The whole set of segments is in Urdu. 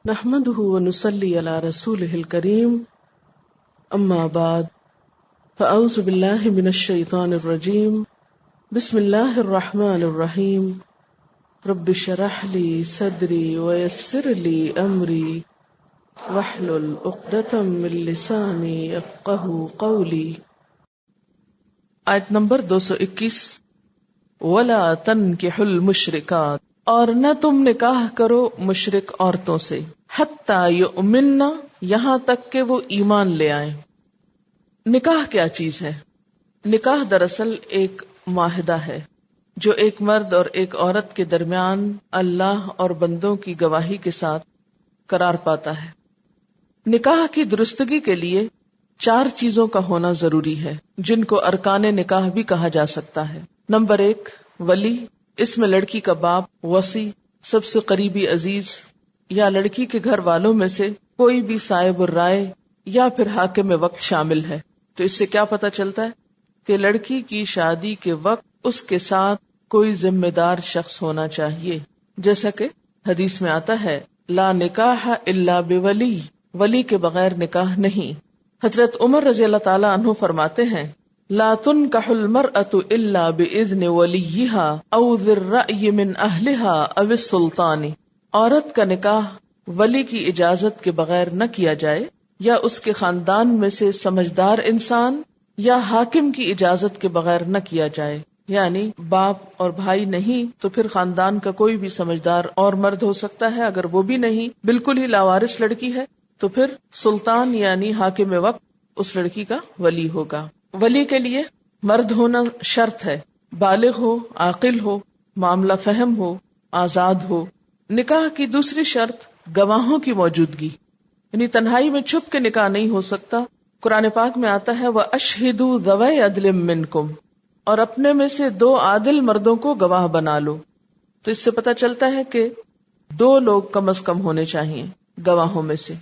نحمده ونصلي على رسوله الكريم اما بعد فاعوذ بالله من الشيطان الرجيم بسم الله الرحمن الرحيم رب اشرح لي صدري ويسر لي امري واحلل عقدة من لساني يفقهوا قولي. آیت نمبر 221. ولا تنكحوا المشركات، اور نہ تم نکاح کرو مشرک عورتوں سے، حتی یؤمنن، یہاں تک کہ وہ ایمان لے آئیں. نکاح کیا چیز ہے؟ نکاح دراصل ایک معاہدہ ہے جو ایک مرد اور ایک عورت کے درمیان اللہ اور بندوں کی گواہی کے ساتھ قرار پاتا ہے. نکاح کی درستگی کے لیے 4 چیزوں کا ہونا ضروری ہے جن کو ارکان نکاح بھی کہا جا سکتا ہے. نمبر 1 ولی، اس میں لڑکی کا باپ، وصی سب سے قریبی عزیز، یا لڑکی کے گھر والوں میں سے کوئی بھی صاحب الرائے یا پھر حاکم وقت شامل ہے. تو اس سے کیا پتہ چلتا ہے کہ لڑکی کی شادی کے وقت اس کے ساتھ کوئی ذمہ دار شخص ہونا چاہیے، جیسا کہ حدیث میں آتا ہے لا نکاح الا بولی، ولی کے بغیر نکاح نہیں. حضرت عمر رضی اللہ تعالی عنہ فرماتے ہیں لا تنکح المرأة الا باذن ولیها او ذی الرأی من اہلها او السلطان، عورت کا نکاح ولی کی اجازت کے بغیر نہ کیا جائے، یا اس کے خاندان میں سے سمجھدار انسان یا حاکم کی اجازت کے بغیر نہ کیا جائے. یعنی باپ اور بھائی نہیں تو پھر خاندان کا کوئی بھی سمجھدار اور مرد ہو سکتا ہے. اگر وہ بھی نہیں، بالکل ہی لاوارث لڑکی ہے، تو پھر سلطان یعنی حاکم وقت اس لڑکی کا ولی ہوگا. ولی کے لیے مرد ہونا شرط ہے، بالغ ہو، عاقل ہو، معاملہ فہم ہو، آزاد ہو. نکاح کی دوسری شرط گواہوں کی موجودگی، یعنی تنہائی میں چھپ کے نکاح نہیں ہو سکتا. قرآن پاک میں آتا ہے وَأَشْهِدُوا ذَوَيْ عَدْلٍ مِّنْكُمْ، اور اپنے میں سے 2 عادل مردوں کو گواہ بنا لو. تو اس سے پتہ چلتا ہے کہ 2 لوگ کم از کم ہونے چاہیے گواہوں میں سے.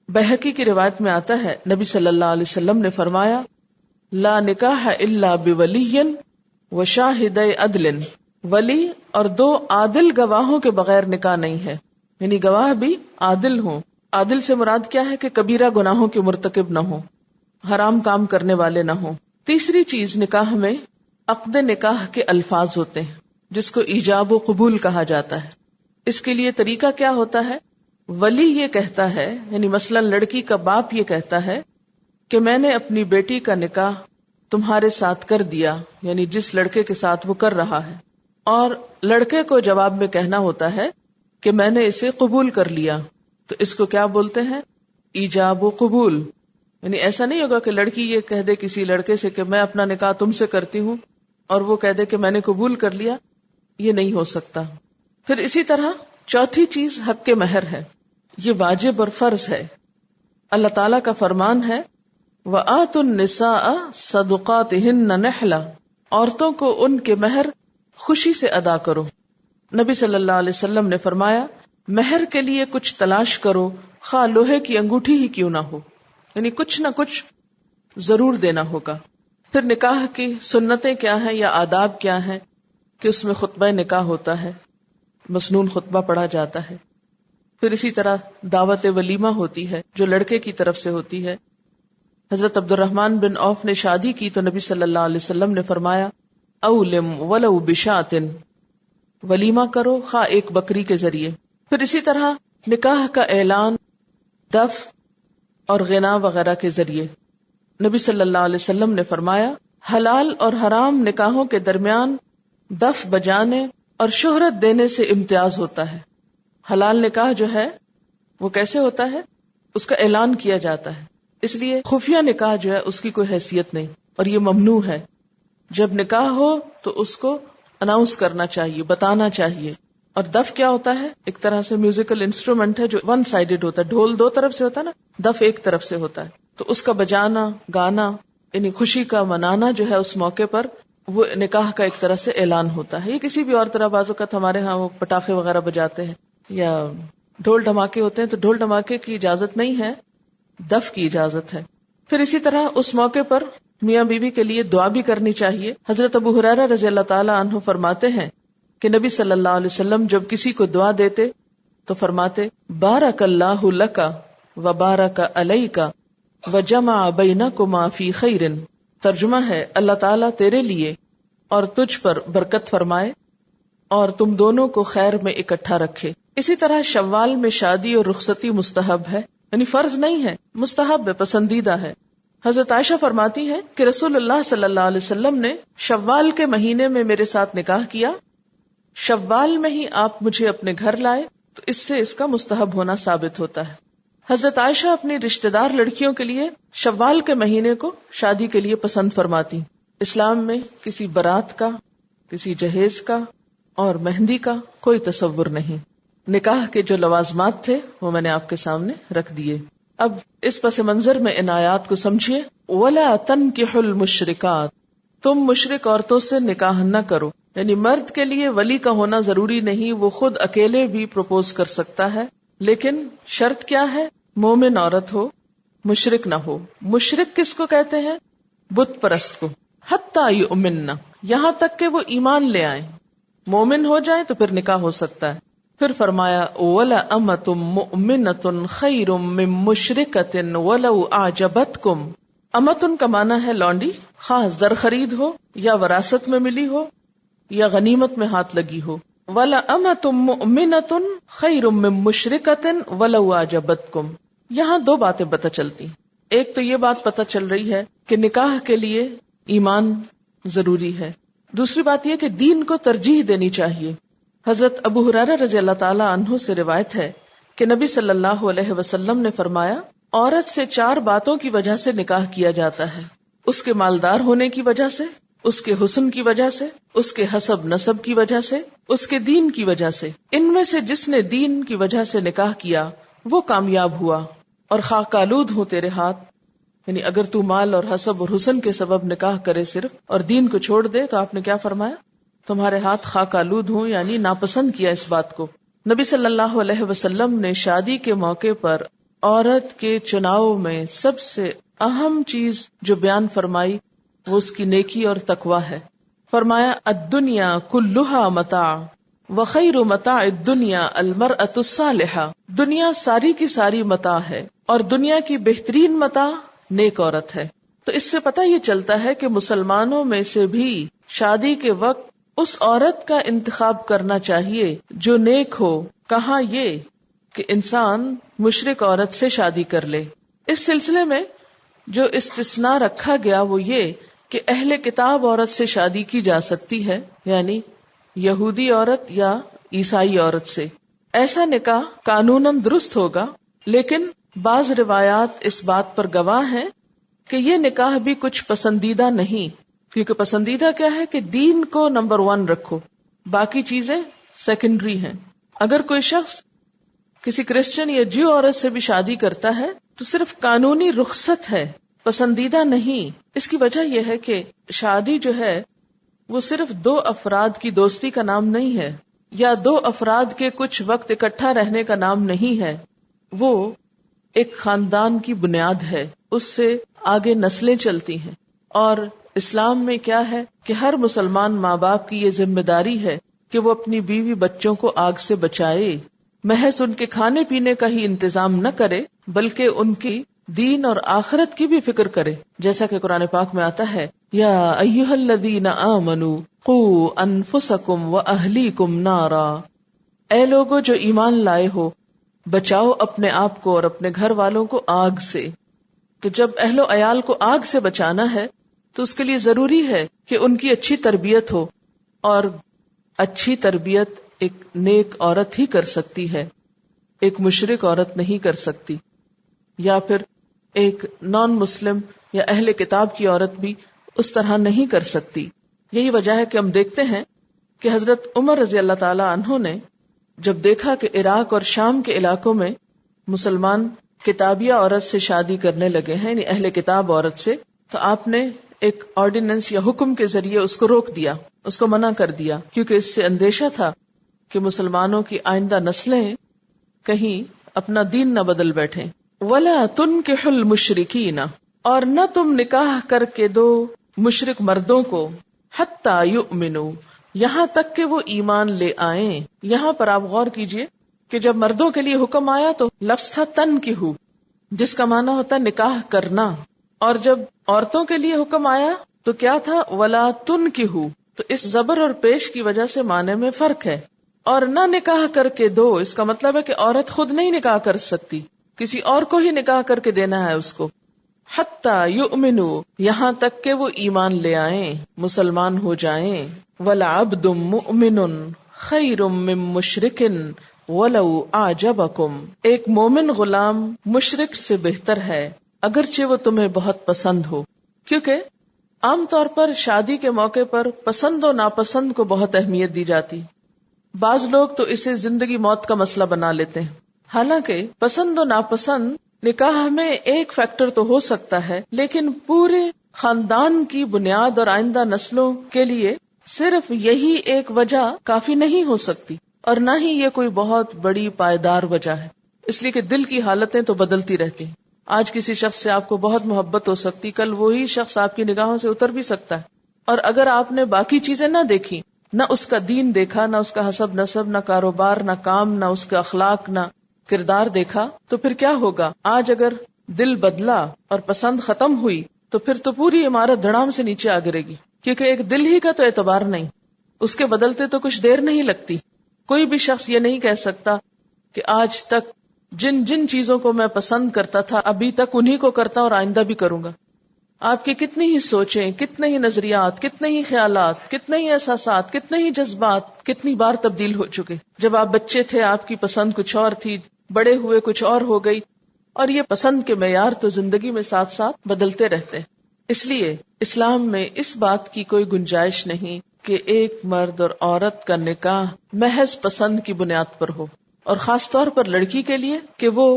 بہقی کی روایت میں آتا ہے نبی صلی اللہ علیہ وسلم نے فرمایا لا نکاح الا بولی وشاہدی عدل، ولی اور 2 عادل گواہوں کے بغیر نکاح نہیں ہے. یعنی گواہ بھی عادل ہوں. عادل سے مراد کیا ہے کہ کبیرہ گناہوں کے مرتکب نہ ہوں، حرام کام کرنے والے نہ ہوں. تیسری چیز، نکاح میں عقد نکاح کے الفاظ ہوتے ہیں جس کو ایجاب و قبول کہا جاتا ہے. اس کے لیے طریقہ کیا ہوتا ہے؟ ولی یہ کہتا ہے، یعنی مثلا لڑکی کا باپ یہ کہتا ہے کہ میں نے اپنی بیٹی کا نکاح تمہارے ساتھ کر دیا، یعنی جس لڑکے کے ساتھ وہ کر رہا ہے، اور لڑکے کو جواب میں کہنا ہوتا ہے کہ میں نے اسے قبول کر لیا. تو اس کو کیا بولتے ہیں؟ ایجاب و قبول. یعنی ایسا نہیں ہوگا کہ لڑکی یہ کہہ دے کسی لڑکے سے کہ میں اپنا نکاح تم سے کرتی ہوں اور وہ کہہ دے کہ میں نے قبول کر لیا. یہ نہیں ہو سکتا. پھر اسی طرح چوتھی چیز حق کے مہر ہے. یہ واجب اور فرض ہے. اللہ تعالیٰ کا فرمان ہے وَآتُوا النِّسَاءَ صَدُقَاتِهِنَّ نِحْلَةً، عورتوں کو ان کے مہر خوشی سے ادا کرو. نبی صلی اللہ علیہ وسلم نے فرمایا مہر کے لیے کچھ تلاش کرو، خواہ لوہے کی انگوٹھی ہی کیوں نہ ہو. یعنی کچھ نہ کچھ ضرور دینا ہوگا. پھر نکاح کی سنتیں کیا ہیں یا آداب کیا ہیں کہ اس میں خطبہ نکاح ہوتا ہے، مسنون خطبہ پڑھا جاتا ہے. پھر اسی طرح دعوت ولیمہ ہوتی ہے جو لڑکے کی طرف سے ہوتی ہے. حضرت عبد الرحمن بن عوف نے شادی کی تو نبی صلی اللہ علیہ وسلم نے فرمایا اولم ولو بشاۃ، ولیمہ کرو خواہ ایک بکری کے ذریعے. پھر اسی طرح نکاح کا اعلان دف اور غنا وغیرہ کے ذریعے. نبی صلی اللہ علیہ وسلم نے فرمایا حلال اور حرام نکاحوں کے درمیان دف بجانے اور شہرت دینے سے امتیاز ہوتا ہے. حلال نکاح جو ہے وہ کیسے ہوتا ہے؟ اس کا اعلان کیا جاتا ہے. اس لیے خفیہ نکاح جو ہے اس کی کوئی حیثیت نہیں اور یہ ممنوع ہے. جب نکاح ہو تو اس کو اناؤنس کرنا چاہیے، بتانا چاہیے. اور دف کیا ہوتا ہے؟ ایک طرح سے میوزیکل انسٹرومنٹ ہے جو 1 سائیڈڈ ہوتا ہے. ڈھول 2 طرف سے ہوتا ہے نا، دف ایک طرف سے ہوتا ہے. تو اس کا بجانا، گانا، یعنی خوشی کا منانا جو ہے اس موقع پر، وہ نکاح کا ایک طرح سے اعلان ہوتا ہے. یہ کسی بھی اور طرح بعض اوقات ہمارے ہاں وہ پٹاخے وغیرہ بجاتے ہیں یا ڈھول دھماکے ہوتے ہیں تو ڈھول دھماکے کی اجازت نہیں ہے، دف کی اجازت ہے. پھر اسی طرح اس موقع پر میاں بیوی کے لیے دعا بھی کرنی چاہیے. حضرت ابو ہریرہ رضی اللہ تعالی عنہ فرماتے ہیں کہ نبی صلی اللہ علیہ وسلم جب کسی کو دعا دیتے تو فرماتے بارک اللہ لکا و بارک علیکا و جمع بینکما فی خیر. ترجمہ ہے اللہ تعالیٰ تیرے لیے اور تجھ پر برکت فرمائے اور تم دونوں کو خیر میں اکٹھا رکھے. اسی طرح شوال میں شادی اور رخصتی مستحب ہے، یعنی فرض نہیں ہے، مستحب ہے، پسندیدہ ہے. حضرت عائشہ فرماتی ہے کہ رسول اللہ صلی اللہ علیہ وسلم نے شوال کے مہینے میں میرے ساتھ نکاح کیا. شوال میں ہی آپ مجھے اپنے گھر لائے، تو اس سے اس کا مستحب ہونا ثابت ہوتا ہے. حضرت عائشہ اپنی رشتہ دار لڑکیوں کے لیے شوال کے مہینے کو شادی کے لیے پسند فرماتی. اسلام میں کسی برات کا، کسی جہیز کا اور مہندی کا کوئی تصور نہیں. نکاح کے جو لوازمات تھے وہ میں نے آپ کے سامنے رکھ دیے. اب اس پس منظر میں ان آیات کو سمجھیے. وَلَا تَنْكِحُوا الْمُشْرِكَاتِ، تم مشرک عورتوں سے نکاح نہ کرو. یعنی مرد کے لیے ولی کا ہونا ضروری نہیں، وہ خود اکیلے بھی پروپوز کر سکتا ہے، لیکن شرط کیا ہے؟ مومن عورت ہو، مشرک نہ ہو. مشرک کس کو کہتے ہیں؟ بت پرست کو. حتیٰ یؤمنن، یہاں تک کہ وہ ایمان لے آئیں، مومن ہو جائیں تو پھر نکاح ہو سکتا ہے. پھر فرمایا وَلَأَمَةٌ مُؤْمِنَةٌ خَيْرٌ مِّن مُشْرِكَةٍ وَلَوْ أَعْجَبَتْكُمْ. امتن کا معنی ہے لونڈی، خواہ زر خرید ہو یا وراثت میں ملی ہو یا غنیمت میں ہاتھ لگی ہو. وَلَأَمَةٌ مُؤْمِنَةٌ خَيْرٌ مِّن مُشْرِكَةٍ وَلَوْ أَعْجَبَتْكُمْ. یہاں دو باتیں پتہ چلتی. ایک تو یہ بات پتہ چل رہی ہے کہ نکاح کے لیے ایمان ضروری ہے. دوسری بات یہ کہ دین کو ترجیح دینی چاہیے. حضرت ابو ہریرہ رضی اللہ تعالی عنہ سے روایت ہے کہ نبی صلی اللہ علیہ وسلم نے فرمایا عورت سے 4 باتوں کی وجہ سے نکاح کیا جاتا ہے: اس کے مالدار ہونے کی وجہ سے، اس کے حسن کی وجہ سے، اس کے حسب نسب کی وجہ سے، اس کے دین کی وجہ سے. ان میں سے جس نے دین کی وجہ سے نکاح کیا وہ کامیاب ہوا. اور خاک آلود ہو تیرے ہاتھ، یعنی اگر تو مال اور حسب اور حسن کے سبب نکاح کرے صرف اور دین کو چھوڑ دے تو آپ نے کیا فرمایا؟ تمہارے ہاتھ خاک آلود ہوں، یعنی ناپسند کیا اس بات کو. نبی صلی اللہ علیہ وسلم نے شادی کے موقع پر عورت کے چناؤ میں سب سے اہم چیز جو بیان فرمائی وہ اس کی نیکی اور تقوی ہے. فرمایا الدنیا کلھا متاع وخیر متاع الدنیا المرأۃ الصالحہ. دنیا ساری کی ساری متاع ہے اور دنیا کی بہترین متاع نیک عورت ہے. تو اس سے پتہ یہ چلتا ہے کہ مسلمانوں میں سے بھی شادی کے وقت اس عورت کا انتخاب کرنا چاہیے جو نیک ہو. کہاں یہ کہ انسان مشرک عورت سے شادی کر لے. اس سلسلے میں جو استثناء رکھا گیا وہ یہ کہ اہل کتاب عورت سے شادی کی جا سکتی ہے، یعنی یہودی عورت یا عیسائی عورت سے. ایسا نکاح قانوناً درست ہوگا، لیکن بعض روایات اس بات پر گواہ ہیں کہ یہ نکاح بھی کچھ پسندیدہ نہیں، کیونکہ پسندیدہ کیا ہے کہ دین کو نمبر 1 رکھو، باقی چیزیں سیکنڈری ہیں. اگر کوئی شخص کسی کرسچن یا جیو عورت سے بھی شادی کرتا ہے تو صرف قانونی رخصت ہے، پسندیدہ نہیں. اس کی وجہ یہ ہے کہ شادی جو ہے وہ صرف 2 افراد کی دوستی کا نام نہیں ہے، یا 2 افراد کے کچھ وقت اکٹھا رہنے کا نام نہیں ہے. وہ ایک خاندان کی بنیاد ہے، اس سے آگے نسلیں چلتی ہیں. اور اسلام میں کیا ہے کہ ہر مسلمان ماں باپ کی یہ ذمہ داری ہے کہ وہ اپنی بیوی بچوں کو آگ سے بچائے. محض ان کے کھانے پینے کا ہی انتظام نہ کرے بلکہ ان کی دین اور آخرت کی بھی فکر کرے، جیسا کہ قرآن پاک میں آتا ہے یا ایھا الذین آمنوا قوا انفسکم واہلیکم نارا. اے لوگو جو ایمان لائے ہو، بچاؤ اپنے آپ کو اور اپنے گھر والوں کو آگ سے. تو جب اہل و عیال کو آگ سے بچانا ہے تو اس کے لیے ضروری ہے کہ ان کی اچھی تربیت ہو، اور اچھی تربیت ایک نیک عورت ہی کر سکتی ہے، ایک مشرک عورت نہیں کر سکتی، یا پھر ایک نان مسلم یا اہل کتاب کی عورت بھی اس طرح نہیں کر سکتی. یہی وجہ ہے کہ ہم دیکھتے ہیں کہ حضرت عمر رضی اللہ تعالی عنہ نے جب دیکھا کہ عراق اور شام کے علاقوں میں مسلمان کتابیہ عورت سے شادی کرنے لگے ہیں، یعنی اہل کتاب عورت سے، تو آپ نے ایک آرڈیننس یا حکم کے ذریعے اس کو روک دیا، اس کو منع کر دیا، کیونکہ اس سے اندیشہ تھا کہ مسلمانوں کی آئندہ نسلیں کہیں اپنا دین نہ بدل بیٹھیں. وَلَا تُنْكِحُ الْمُشْرِكِينَ، اور نہ تم نکاح کر کے دو مشرک مردوں کو، حَتَّى يُؤْمِنُوا، یہاں تک کہ وہ ایمان لے آئیں. یہاں پر آپ غور کیجئے کہ جب مردوں کے لیے حکم آیا تو لفظ تھا تنکحو، جس کا معنی ہوتا ہے نکاح کرنا، اور جب عورتوں کے لیے حکم آیا تو کیا تھا ولا تنکحو، تو اس زبر اور پیش کی وجہ سے معنی میں فرق ہے. اور نہ نکاح کر کے دو، اس کا مطلب ہے کہ عورت خود نہیں نکاح کر سکتی، کسی اور کو ہی نکاح کر کے دینا ہے اس کو. حتی یؤمنو، یہاں تک کہ وہ ایمان لے آئیں، مسلمان ہو جائیں. ولعبد مؤمن خیر من مشرک ولو اعجبکم، ایک مومن غلام مشرک سے بہتر ہے اگرچہ وہ تمہیں بہت پسند ہو. کیونکہ عام طور پر شادی کے موقع پر پسند و ناپسند کو بہت اہمیت دی جاتی. بعض لوگ تو اسے زندگی موت کا مسئلہ بنا لیتے ہیں، حالانکہ پسند و ناپسند نکاح میں ایک فیکٹر تو ہو سکتا ہے، لیکن پورے خاندان کی بنیاد اور آئندہ نسلوں کے لیے صرف یہی ایک وجہ کافی نہیں ہو سکتی، اور نہ ہی یہ کوئی بہت بڑی پائیدار وجہ ہے. اس لیے کہ دل کی حالتیں تو بدلتی رہتی ہیں. آج کسی شخص سے آپ کو بہت محبت ہو سکتی، کل وہی شخص آپ کی نگاہوں سے اتر بھی سکتا ہے. اور اگر آپ نے باقی چیزیں نہ دیکھی، نہ اس کا دین دیکھا، نہ اس کا حسب نسب، نہ کاروبار، نہ کام، نہ اس کا اخلاق، نہ کردار دیکھا، تو پھر کیا ہوگا؟ آج اگر دل بدلا اور پسند ختم ہوئی تو پھر تو پوری عمارت دھڑام سے نیچے آ گرے گی، کیونکہ ایک دل ہی کا تو اعتبار نہیں، اس کے بدلتے تو کچھ دیر نہیں لگتی. کوئی بھی شخص یہ نہیں کہہ سکتا کہ آج تک جن جن چیزوں کو میں پسند کرتا تھا ابھی تک انہی کو کرتا اور آئندہ بھی کروں گا. آپ کی کتنی ہی سوچیں، کتنے ہی نظریات، کتنے ہی خیالات، کتنے ہی احساسات، کتنے ہی جذبات کتنی بار تبدیل ہو چکے. جب آپ بچے تھے آپ کی پسند کچھ اور تھی، بڑے ہوئے کچھ اور ہو گئی، اور یہ پسند کے معیار تو زندگی میں ساتھ ساتھ بدلتے رہتے ہیں. اس لیے اسلام میں اس بات کی کوئی گنجائش نہیں کہ ایک مرد اور عورت کا نکاح محض پسند کی بنیاد پر ہو، اور خاص طور پر لڑکی کے لیے کہ وہ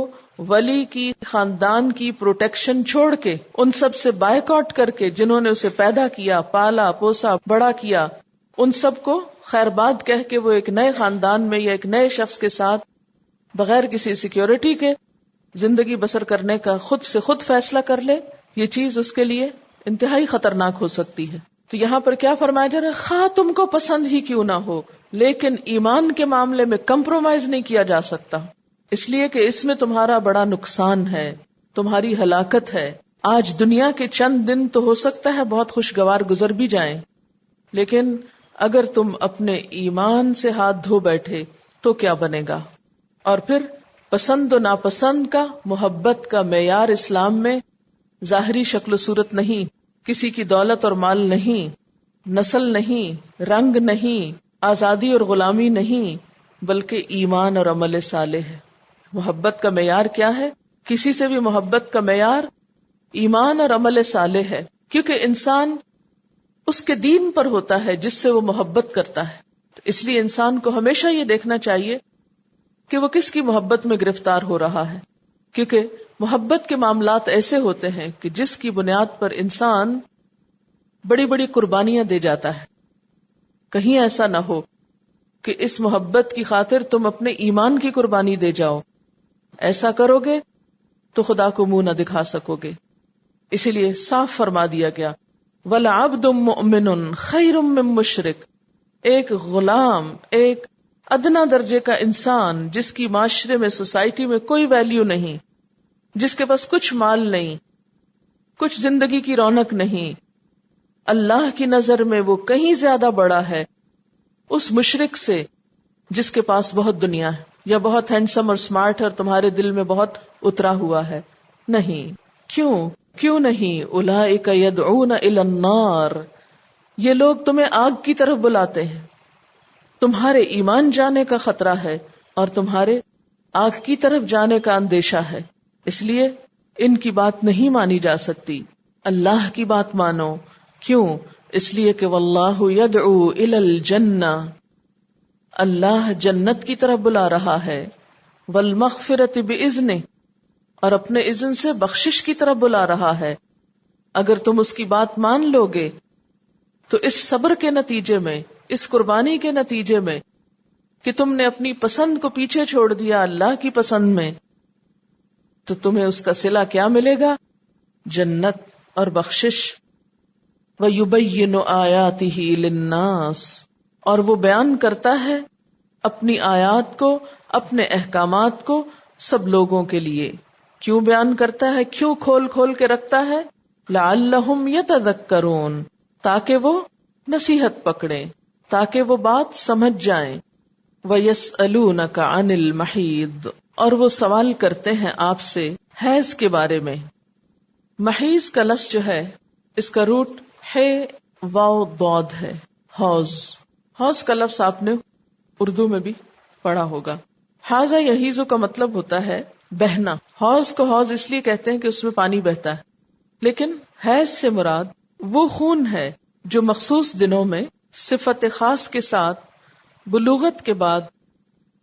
ولی کی، خاندان کی پروٹیکشن چھوڑ کے، ان سب سے بائیکاٹ کر کے جنہوں نے اسے پیدا کیا، پالا پوسا، بڑا کیا، ان سب کو خیر باد کہہ کے وہ ایک نئے خاندان میں یا ایک نئے شخص کے ساتھ بغیر کسی سیکیورٹی کے زندگی بسر کرنے کا خود سے خود فیصلہ کر لے، یہ چیز اس کے لیے انتہائی خطرناک ہو سکتی ہے. تو یہاں پر کیا فرمایا جا رہا ہے؟ خواہ تم کو پسند ہی کیوں نہ ہو، لیکن ایمان کے معاملے میں کمپرومائز نہیں کیا جا سکتا، اس لیے کہ اس میں تمہارا بڑا نقصان ہے، تمہاری ہلاکت ہے. آج دنیا کے چند دن تو ہو سکتا ہے بہت خوشگوار گزر بھی جائیں، لیکن اگر تم اپنے ایمان سے ہاتھ دھو بیٹھے تو کیا بنے گا؟ اور پھر پسند و ناپسند کا، محبت کا معیار اسلام میں ظاہری شکل و صورت نہیں، کسی کی دولت اور مال نہیں، نسل نہیں، رنگ نہیں، آزادی اور غلامی نہیں، بلکہ ایمان اور عمل صالح ہے. محبت کا معیار کیا ہے؟ کسی سے بھی محبت کا معیار ایمان اور عمل صالح ہے، کیونکہ انسان اس کے دین پر ہوتا ہے جس سے وہ محبت کرتا ہے. تو اس لیے انسان کو ہمیشہ یہ دیکھنا چاہیے کہ وہ کس کی محبت میں گرفتار ہو رہا ہے، کیونکہ محبت کے معاملات ایسے ہوتے ہیں کہ جس کی بنیاد پر انسان بڑی بڑی قربانیاں دے جاتا ہے. کہیں ایسا نہ ہو کہ اس محبت کی خاطر تم اپنے ایمان کی قربانی دے جاؤ. ایسا کرو گے تو خدا کو منہ نہ دکھا سکو گے. اسی لیے صاف فرما دیا گیا وَلَعَبْدٌ مُؤْمِنٌ خَيْرٌ مِّن مُشْرِكٍ، ایک غلام، ایک ادنا درجے کا انسان جس کی معاشرے میں، سوسائٹی میں کوئی ویلیو نہیں، جس کے پاس کچھ مال نہیں، کچھ زندگی کی رونق نہیں، اللہ کی نظر میں وہ کہیں زیادہ بڑا ہے اس مشرک سے جس کے پاس بہت دنیا ہے یا بہت ہینڈسم اور سمارٹ ہے اور تمہارے دل میں بہت اترا ہوا ہے. نہیں. کیوں نہیں؟ اولئک یدعون الی النار، یہ لوگ تمہیں آگ کی طرف بلاتے ہیں. تمہارے ایمان جانے کا خطرہ ہے اور تمہارے آگ کی طرف جانے کا اندیشہ ہے، اس لیے ان کی بات نہیں مانی جا سکتی. اللہ کی بات مانو. کیوں؟ اس لیے کہ واللہ یدعو الی الجنہ، اللہ جنت کی طرف بلا رہا ہے، والمغفرۃ باذنہ، اور اپنے اذن سے بخشش کی طرف بلا رہا ہے. اگر تم اس کی بات مان لو گے تو اس صبر کے نتیجے میں، اس قربانی کے نتیجے میں کہ تم نے اپنی پسند کو پیچھے چھوڑ دیا اللہ کی پسند میں، تو تمہیں اس کا صلہ کیا ملے گا؟ جنت اور بخشش. وَيُبَيِّنُ آيَاتِهِ لِلنَّاسِ، اور وہ بیان کرتا ہے اپنی آیات کو اپنے احکامات کو سب لوگوں کے لیے کیوں بیان کرتا ہے، کیوں کھول کھول کے رکھتا ہے؟ لعلہم یتذکرون، تاکہ وہ نصیحت پکڑیں، تاکہ وہ بات سمجھ جائیں۔ وَيَسْأَلُونَكَ عَنِ الْمَحِيضِ، اور وہ سوال کرتے ہیں آپ سے حیض کے بارے میں۔ محیض کا لفظ جو ہے اس کا روٹ ہے واو ضاد ہے، حوض۔ حوض کا لفظ آپ نے اردو میں بھی پڑھا ہوگا۔ حاض یحیض کا مطلب ہوتا ہے بہنا۔ حوض کو حوض اس لیے کہتے ہیں کہ اس میں پانی بہتا ہے، لیکن حیض سے مراد وہ خون ہے جو مخصوص دنوں میں صفت خاص کے ساتھ بلوغت کے بعد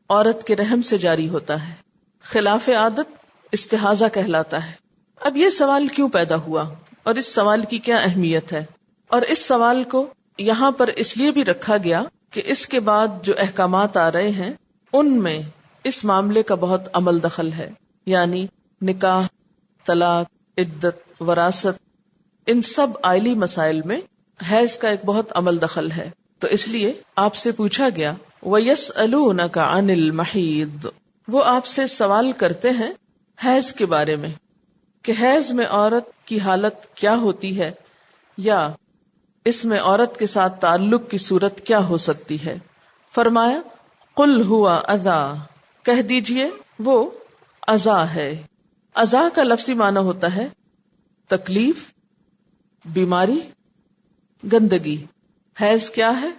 عورت کے رحم سے جاری ہوتا ہے، خلاف عادت استحاضہ کہلاتا ہے۔ اب یہ سوال کیوں پیدا ہوا اور اس سوال کی کیا اہمیت ہے؟ اور اس سوال کو یہاں پر اس لیے بھی رکھا گیا کہ اس کے بعد جو احکامات آ رہے ہیں ان میں اس معاملے کا بہت عمل دخل ہے، یعنی نکاح، طلاق، عدت، وراثت، ان سب آئلی مسائل میں حیض کا ایک بہت عمل دخل ہے۔ تو اس لیے آپ سے پوچھا گیا وَيَسْأَلُونَكَ عَنِ الْمَحِيضِ، وہ آپ سے سوال کرتے ہیں حیض کے بارے میں کہ حیض میں عورت کی حالت کیا ہوتی ہے، یا اس میں عورت کے ساتھ تعلق کی صورت کیا ہو سکتی ہے۔ فرمایا قُلْ هُوَ أَذًى، کہہ دیجئے وہ اذا ہے۔ اذا کا لفظی معنی ہوتا ہے تکلیف، بیماری، گندگی۔ حیض کیا ہے؟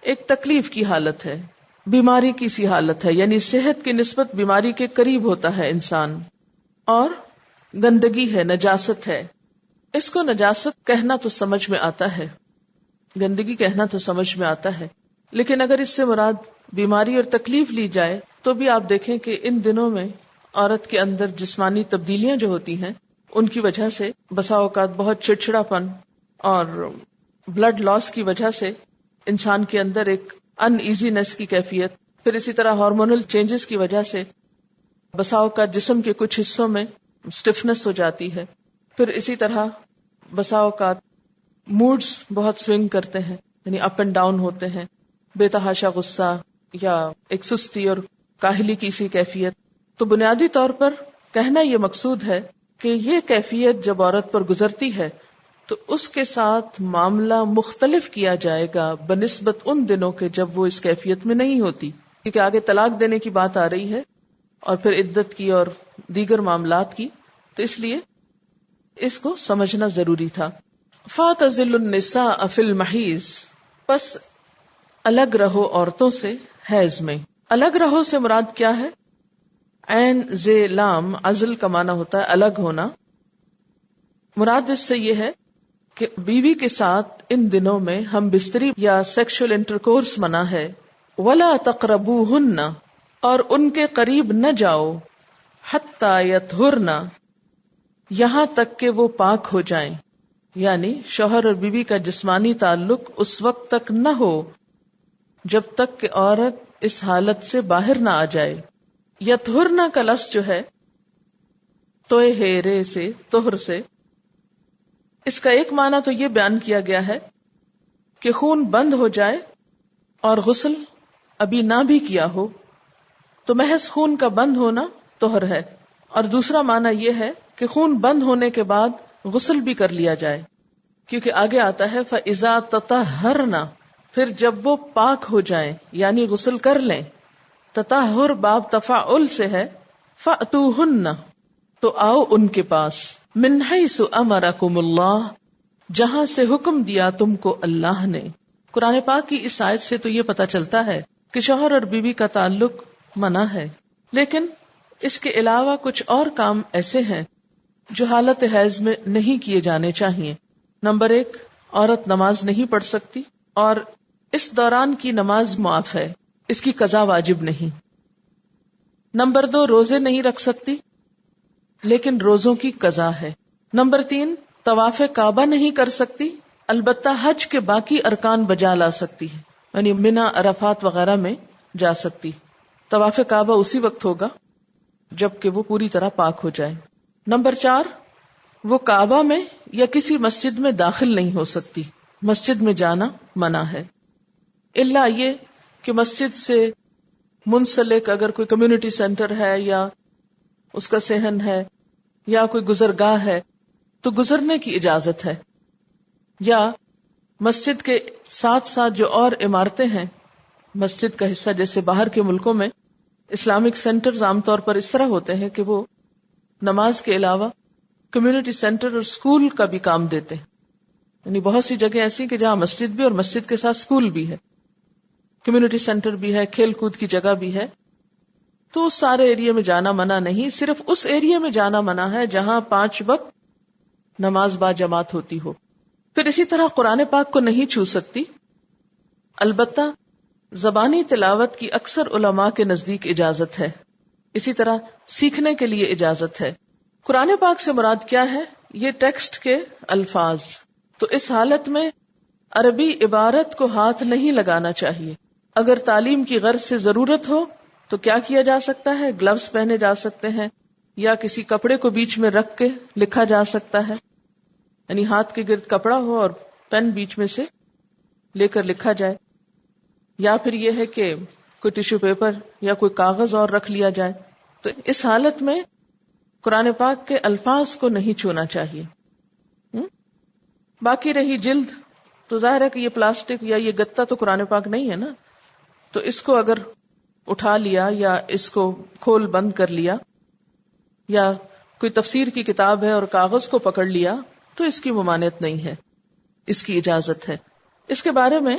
ایک تکلیف کی حالت ہے، بیماری کی سی حالت ہے، یعنی صحت کی نسبت بیماری کے قریب ہوتا ہے انسان، اور گندگی ہے، نجاست ہے۔ اس کو نجاست کہنا تو سمجھ میں آتا ہے، گندگی کہنا تو سمجھ میں آتا ہے، لیکن اگر اس سے مراد بیماری اور تکلیف لی جائے تو بھی آپ دیکھیں کہ ان دنوں میں عورت کے اندر جسمانی تبدیلیاں جو ہوتی ہیں ان کی وجہ سے بسا اوقات بہت چڑچڑا پن اور بلڈ لاس کی وجہ سے انسان کے اندر ایک ان ایزینس کی کیفیت، پھر اسی طرح ہارمونل چینجز کی وجہ سے بسا اوقات جسم کے کچھ حصوں میں اسٹفنس ہو جاتی ہے، پھر اسی طرح بسا اوقات موڈز بہت سوئنگ کرتے ہیں، یعنی اپ اینڈ ڈاؤن ہوتے ہیں، بے تحاشا غصہ یا ایک سستی اور کاہلی کی سی کیفیت۔ تو بنیادی طور پر کہنا یہ مقصود ہے کہ یہ کیفیت جب عورت پر گزرتی ہے تو اس کے ساتھ معاملہ مختلف کیا جائے گا بنسبت ان دنوں کے جب وہ اس کیفیت میں نہیں ہوتی، کیونکہ آگے طلاق دینے کی بات آ رہی ہے اور پھر عدت کی اور دیگر معاملات کی، تو اس لیے اس کو سمجھنا ضروری تھا۔ فَاعْتَزِلُوا النِّسَاءَ فِي الْمَحِيضِ، پس الگ رہو عورتوں سے حیض میں۔ الگ رہو سے مراد کیا ہے؟ عین زے لام عزل کا معنی ہوتا ہے الگ ہونا۔ مراد اس سے یہ ہے کہ بیوی کے ساتھ ان دنوں میں ہم بستری یا سیکشل انٹرکورس منع ہے۔ وَلَا تَقْرَبُوهُنَّ، اور ان کے قریب نہ جاؤ، حَتَّى يَطْهُرْنَ، یہاں تک کہ وہ پاک ہو جائیں، یعنی شوہر اور بیوی کا جسمانی تعلق اس وقت تک نہ ہو جب تک کہ عورت اس حالت سے باہر نہ آ جائے۔ یطہرنا کا لفظ جو ہے توئے ہیرے سے، طہر سے، اس کا ایک معنی تو یہ بیان کیا گیا ہے کہ خون بند ہو جائے اور غسل ابھی نہ بھی کیا ہو تو محض خون کا بند ہونا طہر ہے، اور دوسرا معنی یہ ہے کہ خون بند ہونے کے بعد غسل بھی کر لیا جائے، کیونکہ آگے آتا ہے فَإِذَا تَطَهَّرْنَ، پھر جب وہ پاک ہو جائیں یعنی غسل کر لیں۔ تطہر باب تفاعل سے ہے، فَأْتُوهُنَّ، تو آؤ ان کے پاس، مِنْ حَيْثُ أَمَرَكُمُ اللَّهُ، جہاں سے حکم دیا تم کو اللہ نے۔ قرآن پاک کی اس آیت سے تو یہ پتہ چلتا ہے کہ شوہر اور بیوی کا تعلق منع ہے، لیکن اس کے علاوہ کچھ اور کام ایسے ہیں جو حالت حیض میں نہیں کیے جانے چاہیے۔ نمبر 1، عورت نماز نہیں پڑھ سکتی، اور اس دوران کی نماز معاف ہے، اس کی قضا واجب نہیں۔ نمبر 2، روزے نہیں رکھ سکتی لیکن روزوں کی قضا ہے۔ نمبر 3، طواف کعبہ نہیں کر سکتی، البتہ حج کے باقی ارکان بجا لا سکتی ہے، یعنی منی، عرفات وغیرہ میں جا سکتی۔ طواف کعبہ اسی وقت ہوگا جب کہ وہ پوری طرح پاک ہو جائے۔ نمبر 4، وہ کعبہ میں یا کسی مسجد میں داخل نہیں ہو سکتی، مسجد میں جانا منع ہے، الا یہ کہ مسجد سے منسلک اگر کوئی کمیونٹی سینٹر ہے یا اس کا صحن ہے یا کوئی گزرگاہ ہے تو گزرنے کی اجازت ہے. یا مسجد کے ساتھ ساتھ جو اور عمارتیں ہیں مسجد کا حصہ، جیسے باہر کے ملکوں میں اسلامک سینٹرز عام طور پر اس طرح ہوتے ہیں کہ وہ نماز کے علاوہ کمیونٹی سینٹر اور سکول کا بھی کام دیتے ہیں. یعنی بہت سی جگہ ایسی کہ جہاں مسجد بھی اور مسجد کے ساتھ سکول بھی ہے، کمیونٹی سینٹر بھی ہے، کھیل کود کی جگہ بھی ہے. تو اس سارے ایریا میں جانا منع نہیں، صرف اس ایریا میں جانا منع ہے جہاں 5 وقت نماز با جماعت ہوتی ہو. پھر اسی طرح قرآن پاک کو نہیں چھو سکتی، البتہ زبانی تلاوت کی اکثر علماء کے نزدیک اجازت ہے. اسی طرح سیکھنے کے لیے اجازت ہے. قرآن پاک سے مراد کیا ہے؟ یہ ٹیکسٹ کے الفاظ. تو اس حالت میں عربی عبارت کو ہاتھ نہیں لگانا چاہیے. اگر تعلیم کی غرض سے ضرورت ہو تو کیا کیا جا سکتا ہے؟ گلوز پہنے جا سکتے ہیں یا کسی کپڑے کو بیچ میں رکھ کے لکھا جا سکتا ہے، یعنی ہاتھ کے گرد کپڑا ہو اور پین بیچ میں سے لے کر لکھا جائے. یا پھر یہ ہے کہ کوئی ٹیشو پیپر یا کوئی کاغذ اور رکھ لیا جائے. تو اس حالت میں قرآن پاک کے الفاظ کو نہیں چھونا چاہیے. باقی رہی جلد، تو ظاہر ہے کہ یہ پلاسٹک یا یہ گتا تو قرآن پاک نہیں ہے نا، تو اس کو اگر اٹھا لیا یا اس کو کھول بند کر لیا یا کوئی تفسیر کی کتاب ہے اور کاغذ کو پکڑ لیا تو اس کی ممانعت نہیں ہے، اس کی اجازت ہے. اس کے بارے میں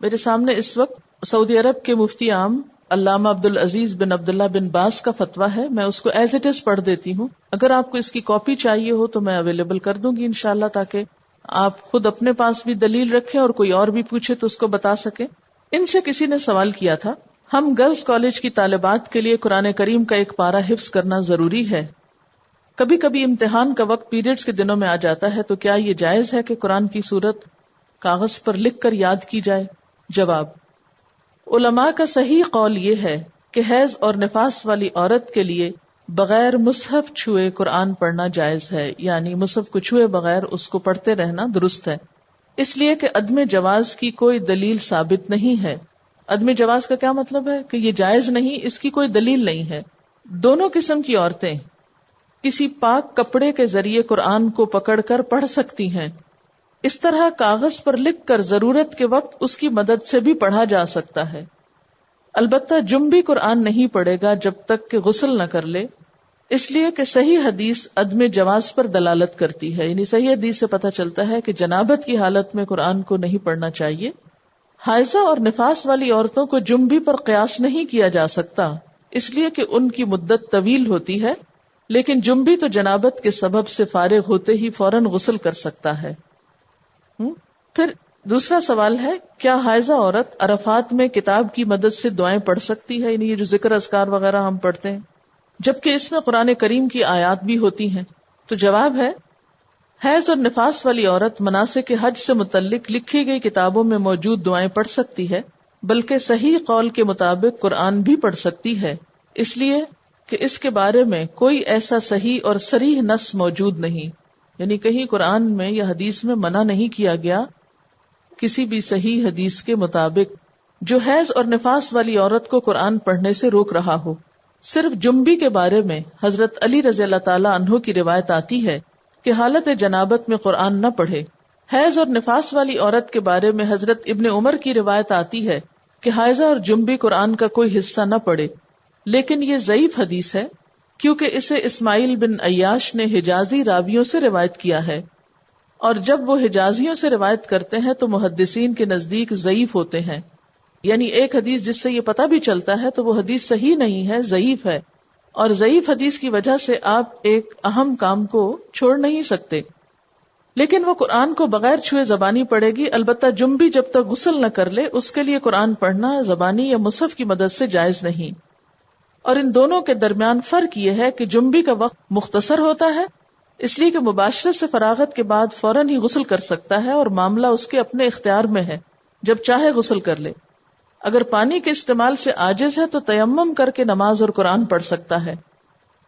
میرے سامنے اس وقت سعودی عرب کے مفتی عام علامہ عبدالعزیز بن عبداللہ بن باز کا فتویٰ ہے. میں اس کو ایز اٹ از پڑھ دیتی ہوں. اگر آپ کو اس کی کاپی چاہیے ہو تو میں اویلیبل کر دوں گی انشاءاللہ، تاکہ آپ خود اپنے پاس بھی دلیل رکھیں اور کوئی اور بھی پوچھے تو اس کو بتا سکیں. ان سے کسی نے سوال کیا تھا، ہم گرلز کالج کی طالبات کے لیے قرآن کریم کا ایک پارہ حفظ کرنا ضروری ہے. کبھی کبھی امتحان کا وقت پیریڈز کے دنوں میں آ جاتا ہے، تو کیا یہ جائز ہے کہ قرآن کی سورت کاغذ پر لکھ کر یاد کی جائے؟ جواب: علماء کا صحیح قول یہ ہے کہ حیض اور نفاس والی عورت کے لیے بغیر مصحف چھوئے قرآن پڑھنا جائز ہے، یعنی مصحف کو چھوئے بغیر اس کو پڑھتے رہنا درست ہے، اس لیے کہ عدم جواز کی کوئی دلیل ثابت نہیں ہے. عدم جواز کا کیا مطلب ہے؟ کہ یہ جائز نہیں، اس کی کوئی دلیل نہیں ہے. دونوں قسم کی عورتیں کسی پاک کپڑے کے ذریعے قرآن کو پکڑ کر پڑھ سکتی ہیں. اس طرح کاغذ پر لکھ کر ضرورت کے وقت اس کی مدد سے بھی پڑھا جا سکتا ہے. البتہ جنبی قرآن نہیں پڑھے گا جب تک کہ غسل نہ کر لے، اس لیے کہ صحیح حدیث عدم جواز پر دلالت کرتی ہے. یعنی صحیح حدیث سے پتہ چلتا ہے کہ جنابت کی حالت میں قرآن کو نہیں پڑھنا چاہیے. حائضہ اور نفاس والی عورتوں کو جنبی پر قیاس نہیں کیا جا سکتا، اس لیے کہ ان کی مدت طویل ہوتی ہے، لیکن جنبی تو جنابت کے سبب سے فارغ ہوتے ہی فوراً غسل کر سکتا ہے. پھر دوسرا سوال ہے، کیا حائضہ عورت عرفات میں کتاب کی مدد سے دعائیں پڑھ سکتی ہے؟ یعنی یہ جو ذکر اذکار وغیرہ ہم پڑھتے ہیں، جبکہ اس میں قرآن کریم کی آیات بھی ہوتی ہیں. تو جواب ہے، حیض اور نفاس والی عورت مناسک حج سے متعلق لکھی گئی کتابوں میں موجود دعائیں پڑھ سکتی ہے، بلکہ صحیح قول کے مطابق قرآن بھی پڑھ سکتی ہے، اس لیے کہ اس کے بارے میں کوئی ایسا صحیح اور صریح نص موجود نہیں. یعنی کہیں قرآن میں یا حدیث میں منع نہیں کیا گیا کسی بھی صحیح حدیث کے مطابق جو حیض اور نفاس والی عورت کو قرآن پڑھنے سے روک رہا ہو. صرف جنبی کے بارے میں حضرت علی رضی اللہ تعالی عنہ کی روایت آتی ہے کہ حالت جنابت میں قرآن نہ پڑھے. حیض اور نفاس والی عورت کے بارے میں حضرت ابن عمر کی روایت آتی ہے کہ حائضہ اور جنبی قرآن کا کوئی حصہ نہ پڑھے، لیکن یہ ضعیف حدیث ہے کیونکہ اسے اسماعیل بن عیاش نے حجازی راویوں سے روایت کیا ہے، اور جب وہ حجازیوں سے روایت کرتے ہیں تو محدثین کے نزدیک ضعیف ہوتے ہیں. یعنی ایک حدیث جس سے یہ پتہ بھی چلتا ہے تو وہ حدیث صحیح نہیں ہے، ضعیف ہے، اور ضعیف حدیث کی وجہ سے آپ ایک اہم کام کو چھوڑ نہیں سکتے. لیکن وہ قرآن کو بغیر چھوئے زبانی پڑھے گی، البتہ جنبی جب تک غسل نہ کر لے اس کے لیے قرآن پڑھنا زبانی یا مصحف کی مدد سے جائز نہیں. اور ان دونوں کے درمیان فرق یہ ہے کہ جنبی کا وقت مختصر ہوتا ہے، اس لیے کہ مباشرت سے فراغت کے بعد فوراً ہی غسل کر سکتا ہے اور معاملہ اس کے اپنے اختیار میں ہے، جب چاہے غسل کر لے. اگر پانی کے استعمال سے عاجز ہے تو تیمم کر کے نماز اور قرآن پڑھ سکتا ہے.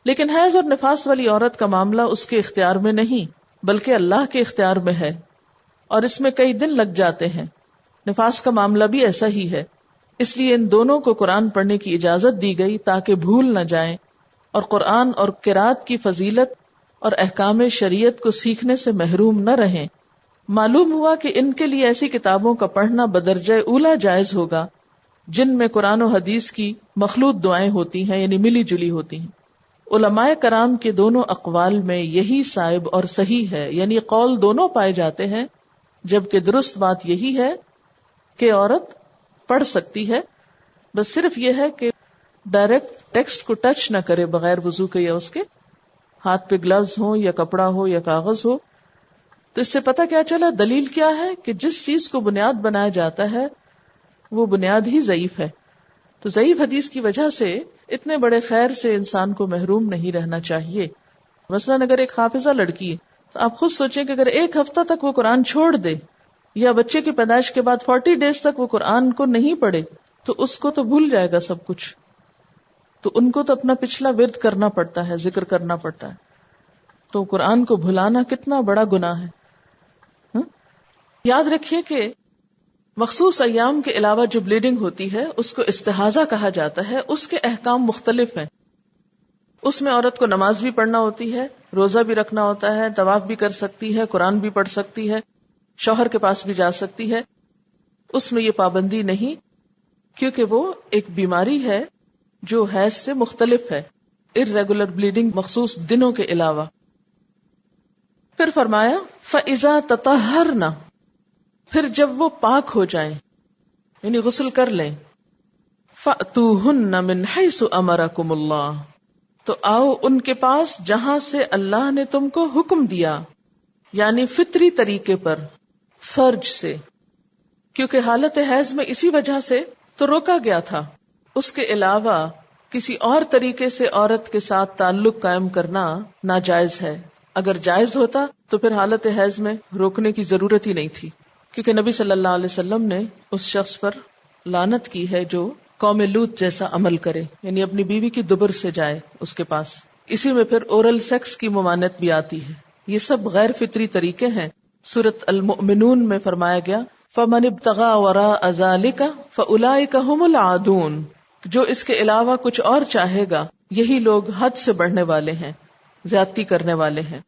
لیکن حیض اور نفاس والی عورت کا معاملہ اس کے اختیار میں نہیں بلکہ اللہ کے اختیار میں ہے، اور اس میں کئی دن لگ جاتے ہیں. نفاس کا معاملہ بھی ایسا ہی ہے. اس لیے ان دونوں کو قرآن پڑھنے کی اجازت دی گئی تاکہ بھول نہ جائیں اور قرآن اور قرات کی فضیلت اور احکام شریعت کو سیکھنے سے محروم نہ رہیں۔ معلوم ہوا کہ ان کے لیے ایسی کتابوں کا پڑھنا بدرجہ اولا جائز ہوگا جن میں قرآن و حدیث کی مخلوط دعائیں ہوتی ہیں، یعنی ملی جلی ہوتی ہیں۔ علماء کرام کے دونوں اقوال میں یہی صائب اور صحیح ہے، یعنی قول دونوں پائے جاتے ہیں، جبکہ درست بات یہی ہے کہ عورت پڑھ سکتی ہے، بس صرف یہ ہے کہ ڈائریکٹ ٹیکسٹ کو ٹچ نہ کرے بغیر وضو کے، یا اس کے ہاتھ پہ گلوز ہو یا کپڑا ہو یا کاغذ ہو۔ تو اس سے پتہ کیا چلا؟ دلیل کیا ہے کہ جس چیز کو بنیاد بنایا جاتا ہے وہ بنیاد ہی ضعیف ہے، تو ضعیف حدیث کی وجہ سے اتنے بڑے خیر سے انسان کو محروم نہیں رہنا چاہیے۔ مثلاً اگر ایک حافظہ لڑکی ہے تو آپ خود سوچیں کہ اگر ایک ہفتہ تک وہ قرآن چھوڑ دے، یا بچے کی پیدائش کے بعد 40 ڈیز تک وہ قرآن کو نہیں پڑھے، تو اس کو تو بھول جائے گا سب کچھ، تو ان کو تو اپنا پچھلا ورد کرنا پڑتا ہے، ذکر کرنا پڑتا ہے، تو قرآن کو بھلانا کتنا بڑا گناہ ہے۔ یاد رکھیے کہ مخصوص ایام کے علاوہ جو بلیڈنگ ہوتی ہے اس کو استحاضہ کہا جاتا ہے، اس کے احکام مختلف ہیں۔ اس میں عورت کو نماز بھی پڑھنا ہوتی ہے، روزہ بھی رکھنا ہوتا ہے، طواف بھی کر سکتی ہے، قرآن بھی پڑھ سکتی ہے، شوہر کے پاس بھی جا سکتی ہے۔ اس میں یہ پابندی نہیں، کیونکہ وہ ایک بیماری ہے جو حیض سے مختلف ہے، irregular بلیڈنگ مخصوص دنوں کے علاوہ۔ پھر فرمایا فَإِذَا تَطَهَّرْنَ، پھر جب وہ پاک ہو جائیں، یعنی غسل کر لیں، فَأْتُوهُنَّ مِنْ حَيْثُ أَمَرَكُمُ اللَّهُ، تو آؤ ان کے پاس جہاں سے اللہ نے تم کو حکم دیا، یعنی فطری طریقے پر، فرج سے، کیونکہ حالت حیض میں اسی وجہ سے تو روکا گیا تھا۔ اس کے علاوہ کسی اور طریقے سے عورت کے ساتھ تعلق قائم کرنا ناجائز ہے۔ اگر جائز ہوتا تو پھر حالت حیض میں روکنے کی ضرورت ہی نہیں تھی، کیونکہ نبی صلی اللہ علیہ وسلم نے اس شخص پر لعنت کی ہے جو قوم لوط جیسا عمل کرے، یعنی اپنی بیوی کی دبر سے جائے اس کے پاس۔ اسی میں پھر اورل سیکس کی ممانعت بھی آتی ہے۔ یہ سب غیر فطری طریقے ہیں۔ سورۃ المؤمنون میں فرمایا گیا فَمَنِ ابْتَغَىٰ وَرَاءَ ذَلِكَ فَأُولَٰئِكَ هُمُ الْعَادُونَ، جو اس کے علاوہ کچھ اور چاہے گا یہی لوگ حد سے بڑھنے والے ہیں، زیادتی کرنے والے ہیں۔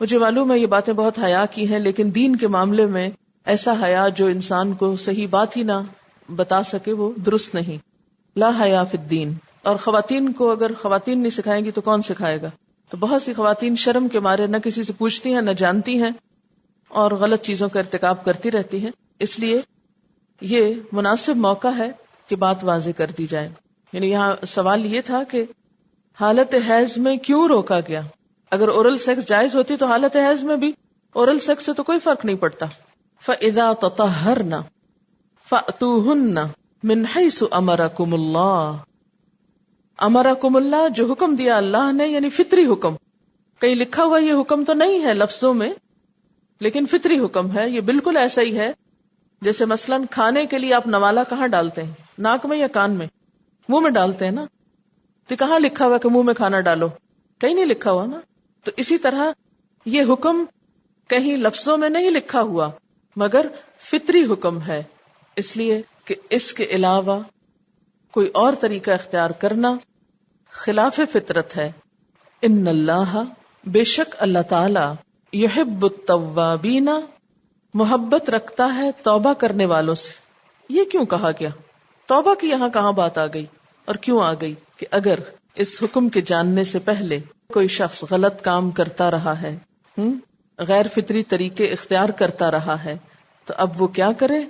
مجھے معلوم ہے یہ باتیں بہت حیا کی ہیں، لیکن دین کے معاملے میں ایسا حیا جو انسان کو صحیح بات ہی نہ بتا سکے وہ درست نہیں۔ لا حیا فی الدین۔ اور خواتین کو اگر خواتین نہیں سکھائیں گی تو کون سکھائے گا؟ تو بہت سی خواتین شرم کے مارے نہ کسی سے پوچھتی ہیں، نہ جانتی ہیں، اور غلط چیزوں کا ارتکاب کرتی رہتی ہیں۔ اس لیے یہ مناسب موقع ہے کہ بات واضح کر دی جائے۔ یعنی یہاں سوال یہ تھا کہ حالت حیض میں کیوں روکا گیا؟ اگر اورل سیکس جائز ہوتی تو حالت حیض میں بھی اورل سیکس سے تو کوئی فرق نہیں پڑتا۔ فَإِذَا تَطَهَّرْنَ فَأْتُوهُنَّ مِنْ حَيْثُ أَمَرَكُمُ اللَّهُ، امرکم اللہ جو حکم دیا اللہ نے، یعنی فطری حکم۔ کہیں لکھا ہوا یہ حکم تو نہیں ہے لفظوں میں، لیکن فطری حکم ہے۔ یہ بالکل ایسا ہی ہے جیسے مثلاً کھانے کے لیے آپ نوالا کہاں ڈالتے ہیں؟ ناک میں یا کان میں؟ منہ میں ڈالتے ہیں نا۔ تو کہاں لکھا ہوا کہ منہ میں کھانا ڈالو؟ کہیں نہیں لکھا ہوا نا۔ تو اسی طرح یہ حکم کہیں لفظوں میں نہیں لکھا ہوا، مگر فطری حکم ہے، اس لیے کہ اس کے علاوہ کوئی اور طریقہ اختیار کرنا خلاف فطرت ہے۔ ان اللہ، بے شک اللہ تعالی، یحب التوابین، محبت رکھتا ہے توبہ کرنے والوں سے۔ یہ کیوں کہا گیا؟ توبہ کی یہاں کہاں بات آ گئی اور کیوں آ گئی؟ کہ اگر اس حکم کے جاننے سے پہلے کوئی شخص غلط کام کرتا رہا ہے، غیر فطری طریقے اختیار کرتا رہا ہے، تو اب وہ کیا کرے؟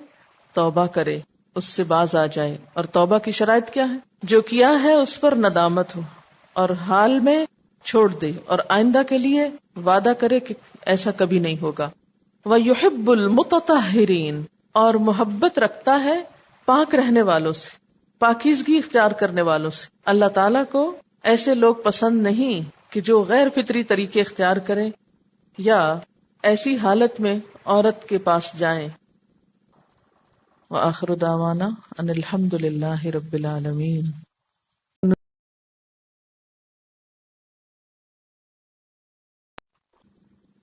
توبہ کرے، اس سے باز آ جائے۔ اور توبہ کی شرائط کیا ہے؟ جو کیا ہے اس پر ندامت ہو اور حال میں چھوڑ دے، اور آئندہ کے لیے وعدہ کرے کہ ایسا کبھی نہیں ہوگا۔ وَيُحِبُّ الْمُتَطَهِّرِينَ، اور محبت رکھتا ہے پاک رہنے والوں سے، پاکیزگی اختیار کرنے والوں سے۔ اللہ تعالیٰ کو ایسے لوگ پسند نہیں کہ جو غیر فطری طریقے اختیار کریں یا ایسی حالت میں عورت کے پاس جائیں۔ وآخر دعوانا ان الحمد للہ رب العالمین۔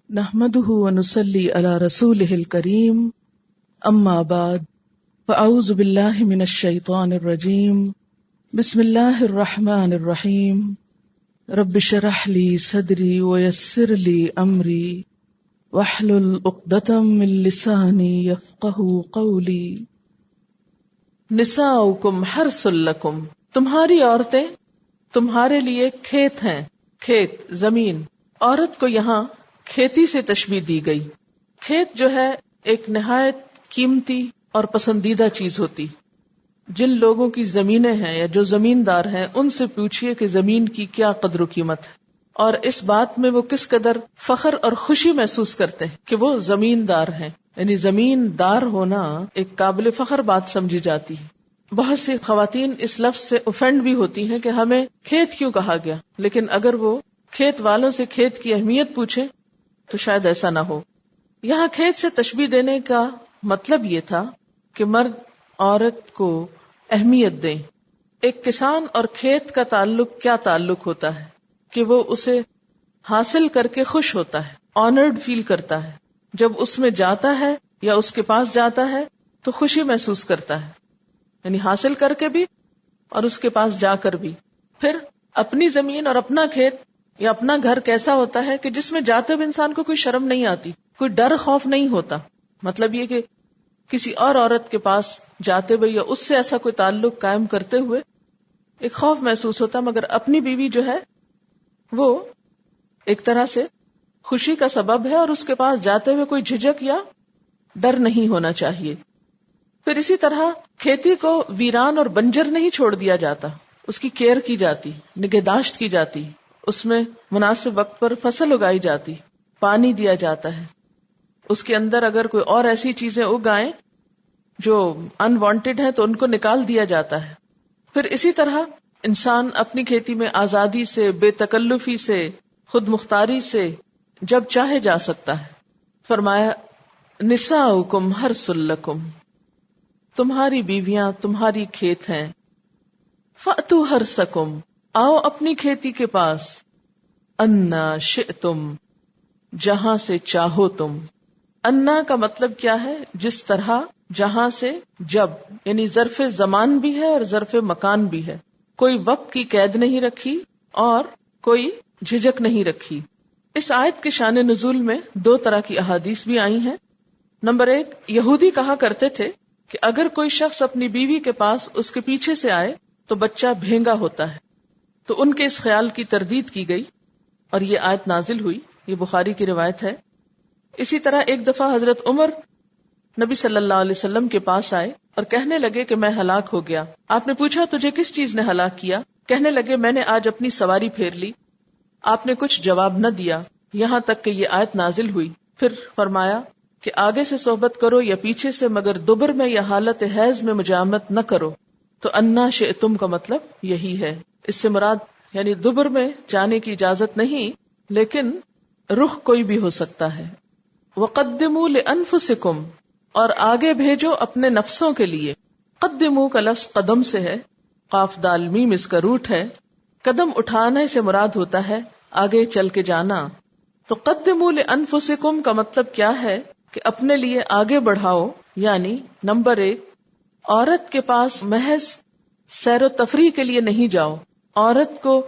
نحمده ونصلي على رسوله الكريم، اما بعد فاعوذ باللہ من الشیطان الرجیم بسم اللہ الرحمن الرحیم رب اشرح لی صدری ویسر لی امری واحلل عقدۃ من لسانی یفقہوا قولی. نساؤکم حرث لکم، تمہاری عورتیں تمہارے لیے کھیت ہیں. کھیت زمین، عورت کو یہاں کھیتی سے تشبیہ دی گئی. کھیت جو ہے ایک نہایت قیمتی اور پسندیدہ چیز ہوتی. جن لوگوں کی زمینیں ہیں یا جو زمیندار ہیں ان سے پوچھئے کہ زمین کی کیا قدر و قیمت ہے، اور اس بات میں وہ کس قدر فخر اور خوشی محسوس کرتے ہیں کہ وہ زمیندار ہیں. یعنی زمیندار ہونا ایک قابل فخر بات سمجھی جاتی ہے. بہت سی خواتین اس لفظ سے افینڈ بھی ہوتی ہیں کہ ہمیں کھیت کیوں کہا گیا، لیکن اگر وہ کھیت والوں سے کھیت کی اہمیت پوچھیں تو شاید ایسا نہ ہو. یہاں کھیت سے تشبیہ دینے کا مطلب یہ تھا کہ مرد عورت کو اہمیت دیں. ایک کسان اور کھیت کا تعلق کیا تعلق ہوتا ہے کہ وہ اسے حاصل کر کے خوش ہوتا ہے، آنرڈ فیل کرتا ہے. جب اس میں جاتا ہے یا اس کے پاس جاتا ہے تو خوشی محسوس کرتا ہے، یعنی حاصل کر کے بھی اور اس کے پاس جا کر بھی. پھر اپنی زمین اور اپنا کھیت یا اپنا گھر کیسا ہوتا ہے کہ جس میں جاتے ہوئے انسان کو کوئی شرم نہیں آتی، کوئی ڈر خوف نہیں ہوتا. مطلب یہ کہ کسی اور عورت کے پاس جاتے ہوئے یا اس سے ایسا کوئی تعلق قائم کرتے ہوئے ایک خوف محسوس ہوتا، مگر اپنی بیوی جو ہے وہ ایک طرح سے خوشی کا سبب ہے اور اس کے پاس جاتے ہوئے کوئی جھجک یا ڈر نہیں ہونا چاہیے. پھر اسی طرح کھیتی کو ویران اور بنجر نہیں چھوڑ دیا جاتا، اس کی کیئر کی جاتی، نگہداشت کی جاتی، اس میں مناسب وقت پر فصل اگائی جاتی، پانی دیا جاتا ہے. اس کے اندر اگر کوئی اور ایسی چیزیں اگائیں جو انوانٹیڈ ہیں تو ان کو نکال دیا جاتا ہے. پھر اسی طرح انسان اپنی کھیتی میں آزادی سے، بے تکلفی سے، خود مختاری سے جب چاہے جا سکتا ہے. فرمایا نساؤکم حرث لکم، تمہاری بیویاں تمہاری کھیت ہیں. فأتوا حرثکم، آؤ اپنی کھیتی کے پاس. انا شئتم، جہاں سے چاہو تم. انا کا مطلب کیا ہے؟ جس طرح، جہاں سے، جب، یعنی ظرف زمان بھی ہے اور ظرف مکان بھی ہے. کوئی وقت کی قید نہیں رکھی اور کوئی جھجک نہیں رکھی. اس آیت کے شان نزول میں دو طرح کی احادیث بھی آئی ہیں. نمبر 1، یہودی کہا کرتے تھے کہ اگر کوئی شخص اپنی بیوی کے پاس اس کے پیچھے سے آئے تو بچہ بھینگا ہوتا ہے. تو ان کے اس خیال کی تردید کی گئی اور یہ آیت نازل ہوئی. یہ بخاری کی روایت ہے. اسی طرح ایک دفعہ حضرت عمر نبی صلی اللہ علیہ وسلم کے پاس آئے اور کہنے لگے کہ میں ہلاک ہو گیا. آپ نے پوچھا تجھے کس چیز نے ہلاک کیا؟ کہنے لگے میں نے آج اپنی سواری پھیر لی. آپ نے کچھ جواب نہ دیا یہاں تک کہ یہ آیت نازل ہوئی. پھر فرمایا کہ آگے سے صحبت کرو یا پیچھے سے، مگر دبر میں یا حالت حیض میں مجامت نہ کرو. تو انا شئتم کا مطلب یہی ہے. اس سے مراد یعنی دبر میں جانے کی اجازت نہیں، لیکن رخ کوئی بھی ہو سکتا ہے. وقدموا لانفسکم، اور آگے بھیجو اپنے نفسوں کے لیے. قدموا کا لفظ قدم سے ہے، قاف دال میم اس کا روٹ ہے. قدم اٹھانے سے مراد ہوتا ہے آگے چل کے جانا. تو قدموا لانفسکم کا مطلب کیا ہے کہ اپنے لیے آگے بڑھاؤ. یعنی نمبر 1، عورت کے پاس محض سیر و تفریح کے لیے نہیں جاؤ. عورت کو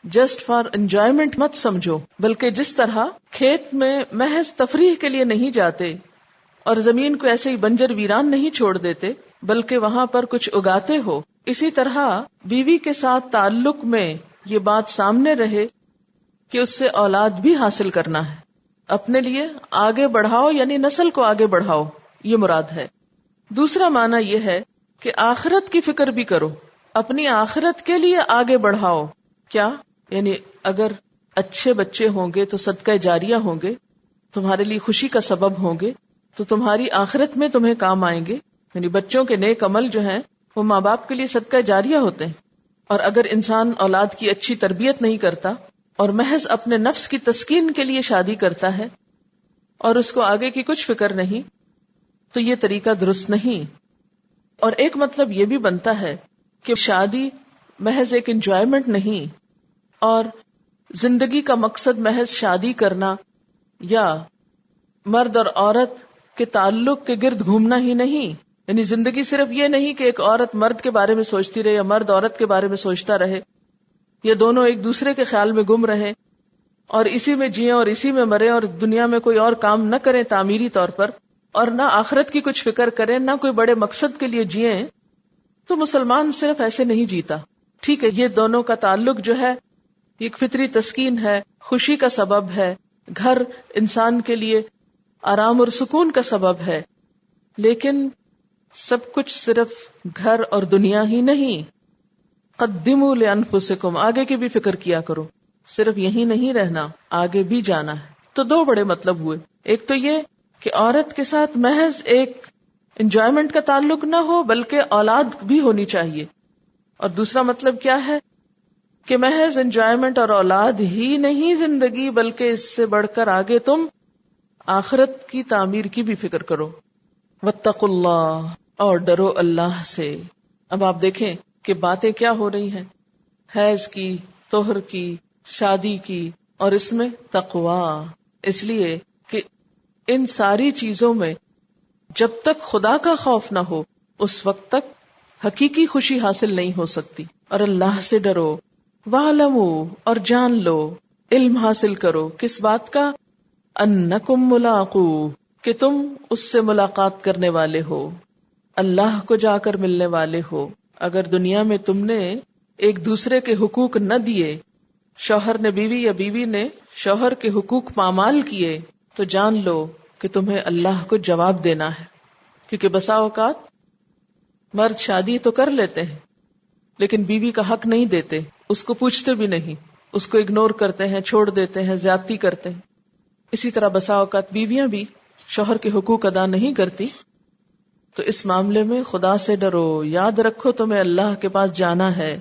جسٹ فار انجوائمنٹ مت سمجھو، بلکہ جس طرح کھیت میں محض تفریح کے لیے نہیں جاتے اور زمین کو ایسے ہی بنجر ویران نہیں چھوڑ دیتے بلکہ وہاں پر کچھ اگاتے ہو، اسی طرح بیوی کے ساتھ تعلق میں یہ بات سامنے رہے کہ اس سے اولاد بھی حاصل کرنا ہے. اپنے لیے آگے بڑھاؤ یعنی نسل کو آگے بڑھاؤ، یہ مراد ہے. دوسرا معنی یہ ہے کہ آخرت کی فکر بھی کرو، اپنی آخرت کے لیے آگے بڑھاؤ. کیا؟ یعنی اگر اچھے بچے ہوں گے تو صدقہ جاریہ ہوں گے، تمہارے لیے خوشی کا سبب ہوں گے، تو تمہاری آخرت میں تمہیں کام آئیں گے. یعنی بچوں کے نیک عمل جو ہیں وہ ماں باپ کے لیے صدقہ جاریہ ہوتے ہیں. اور اگر انسان اولاد کی اچھی تربیت نہیں کرتا اور محض اپنے نفس کی تسکین کے لیے شادی کرتا ہے اور اس کو آگے کی کچھ فکر نہیں، تو یہ طریقہ درست نہیں. اور ایک مطلب یہ بھی بنتا ہے کہ شادی محض ایک انجوائمنٹ نہیں اور زندگی کا مقصد محض شادی کرنا یا مرد اور عورت کے تعلق کے گرد گھومنا ہی نہیں. یعنی زندگی صرف یہ نہیں کہ ایک عورت مرد کے بارے میں سوچتی رہے یا مرد عورت کے بارے میں سوچتا رہے یا دونوں ایک دوسرے کے خیال میں گم رہے اور اسی میں جئیں اور اسی میں مریں اور دنیا میں کوئی اور کام نہ کریں تعمیری طور پر اور نہ آخرت کی کچھ فکر کریں نہ کوئی بڑے مقصد کے لیے جئیں. تو مسلمان صرف ایسے نہیں جیتا. ٹھیک ہے، یہ دونوں کا تعلق جو ہے ایک فطری تسکین ہے، خوشی کا سبب ہے، گھر انسان کے لیے آرام اور سکون کا سبب ہے، لیکن سب کچھ صرف گھر اور دنیا ہی نہیں. قدموا لانفسکم، آگے کی بھی فکر کیا کرو، صرف یہی نہیں رہنا، آگے بھی جانا ہے. تو دو بڑے مطلب ہوئے. ایک تو یہ کہ عورت کے ساتھ محض ایک انجوائمنٹ کا تعلق نہ ہو بلکہ اولاد بھی ہونی چاہیے. اور دوسرا مطلب کیا ہے کہ محض انجوائمنٹ اور اولاد ہی نہیں زندگی، بلکہ اس سے بڑھ کر آگے تم آخرت کی تعمیر کی بھی فکر کرو. واتقوا اللہ، اور ڈرو اللہ سے. اب آپ دیکھیں کہ باتیں کیا ہو رہی ہیں، حیض کی، طہر کی، شادی کی، اور اس میں تقوی. اس لیے کہ ان ساری چیزوں میں جب تک خدا کا خوف نہ ہو اس وقت تک حقیقی خوشی حاصل نہیں ہو سکتی. اور اللہ سے ڈرو. وَاعْلَمُوا، اور جان لو، علم حاصل کرو. کس بات کا؟ انکم ملاقوہ، کہ تم اس سے ملاقات کرنے والے ہو، اللہ کو جا کر ملنے والے ہو. اگر دنیا میں تم نے ایک دوسرے کے حقوق نہ دیے، شوہر نے بیوی یا بیوی نے شوہر کے حقوق پامال کیے، تو جان لو کہ تمہیں اللہ کو جواب دینا ہے. کیونکہ بسا اوقات مرد شادی تو کر لیتے ہیں لیکن بیوی کا حق نہیں دیتے، اس کو پوچھتے بھی نہیں، اس کو اگنور کرتے ہیں، چھوڑ دیتے ہیں، زیادتی کرتے ہیں. اسی طرح بسا اوقات بیویاں بھی شوہر کے حقوق ادا نہیں کرتی. تو اس معاملے میں خدا سے ڈرو، یاد رکھو تمہیں اللہ کے پاس جانا ہے،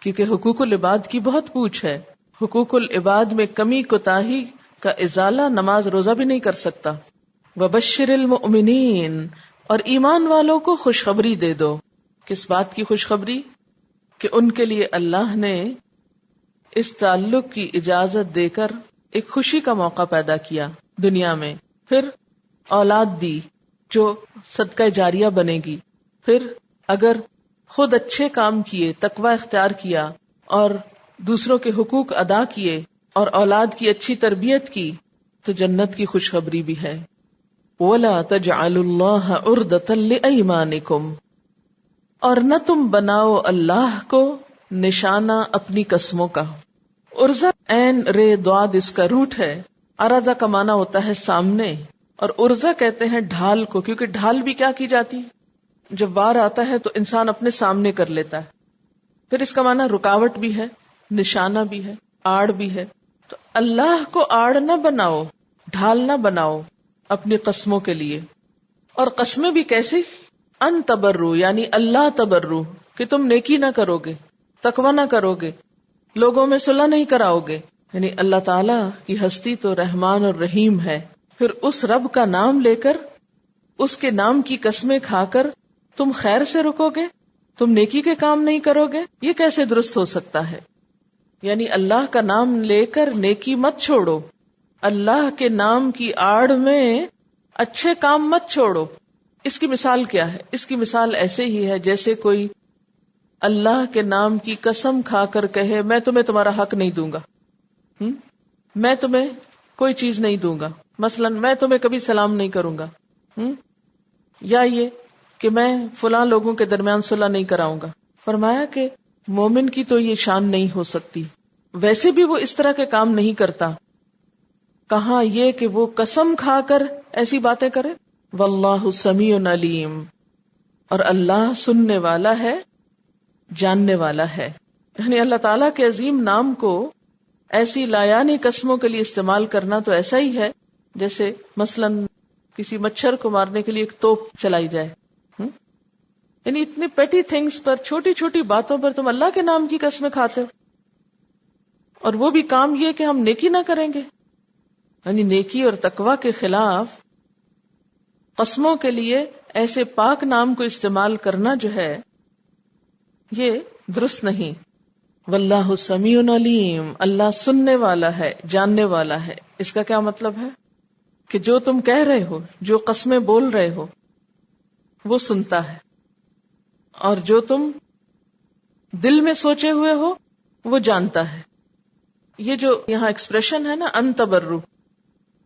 کیونکہ حقوق العباد کی بہت پوچھ ہے. حقوق العباد میں کمی کوتاہی کا ازالہ نماز روزہ بھی نہیں کر سکتا. وبشر المؤمنین، اور ایمان والوں کو خوشخبری دے دو. کس بات کی خوشخبری؟ کہ ان کے لیے اللہ نے اس تعلق کی اجازت دے کر ایک خوشی کا موقع پیدا کیا دنیا میں، پھر اولاد دی جو صدقہ جاریہ بنے گی، پھر اگر خود اچھے کام کیے، تقوی اختیار کیا اور دوسروں کے حقوق ادا کیے اور اولاد کی اچھی تربیت کی تو جنت کی خوشخبری بھی ہے. وَلَا تَجْعَلُوا اللَّهَ عُرْضَةً لِأَيْمَانِكُمْ، اور نہ تم بناؤ اللہ کو نشانہ اپنی قسموں کا. عرضہ عین رے دواد اس کا روٹ ہے. ارضا کا معنی ہوتا ہے سامنے، اور عرضہ کہتے ہیں ڈھال کو، کیونکہ ڈھال بھی کیا کی جاتی، جب وار آتا ہے تو انسان اپنے سامنے کر لیتا ہے. پھر اس کا معنی رکاوٹ بھی ہے، نشانہ بھی ہے، آڑ بھی ہے. تو اللہ کو آڑ نہ بناؤ، ڈھال نہ بناؤ اپنی قسموں کے لیے. اور قسمیں بھی کیسی؟ ان تبرو، یعنی اللہ تبرو، کہ تم نیکی نہ کرو گے، تقوی نہ کرو گے، لوگوں میں صلح نہیں کراؤ گے. یعنی اللہ تعالی کی ہستی تو رحمان اور رحیم ہے، پھر اس رب کا نام لے کر، اس کے نام کی قسمیں کھا کر تم خیر سے رکو گے، تم نیکی کے کام نہیں کرو گے، یہ کیسے درست ہو سکتا ہے؟ یعنی اللہ کا نام لے کر نیکی مت چھوڑو، اللہ کے نام کی آڑ میں اچھے کام مت چھوڑو. اس کی مثال کیا ہے؟ اس کی مثال ایسے ہی ہے جیسے کوئی اللہ کے نام کی قسم کھا کر کہے میں تمہیں تمہارا حق نہیں دوں گا، میں تمہیں کوئی چیز نہیں دوں گا، مثلا میں تمہیں کبھی سلام نہیں کروں گا، یا یہ کہ میں فلاں لوگوں کے درمیان صلح نہیں کراؤں گا. فرمایا کہ مومن کی تو یہ شان نہیں ہو سکتی، ویسے بھی وہ اس طرح کے کام نہیں کرتا. کہاں یہ کہ وہ قسم کھا کر ایسی باتیں کرے. واللہ سمیع علیم، اور اللہ سننے والا ہے، جاننے والا ہے. یعنی اللہ تعالیٰ کے عظیم نام کو ایسی لایانی قسموں کے لیے استعمال کرنا تو ایسا ہی ہے جیسے مثلا کسی مچھر کو مارنے کے لیے ایک توپ چلائی جائے. یعنی اتنی پیٹی تھنگس پر، چھوٹی چھوٹی باتوں پر تم اللہ کے نام کی قسمیں کھاتے ہو، اور وہ بھی کام یہ کہ ہم نیکی نہ کریں گے. یعنی نیکی اور تقوی کے خلاف قسموں کے لیے ایسے پاک نام کو استعمال کرنا جو ہے یہ درست نہیں. واللہ سمیع علیم، اللہ سننے والا ہے، جاننے والا ہے. اس کا کیا مطلب ہے کہ جو تم کہہ رہے ہو، جو قسمیں بول رہے ہو، وہ سنتا ہے، اور جو تم دل میں سوچے ہوئے ہو وہ جانتا ہے. یہ جو یہاں ایکسپریشن ہے نا ان تبرو،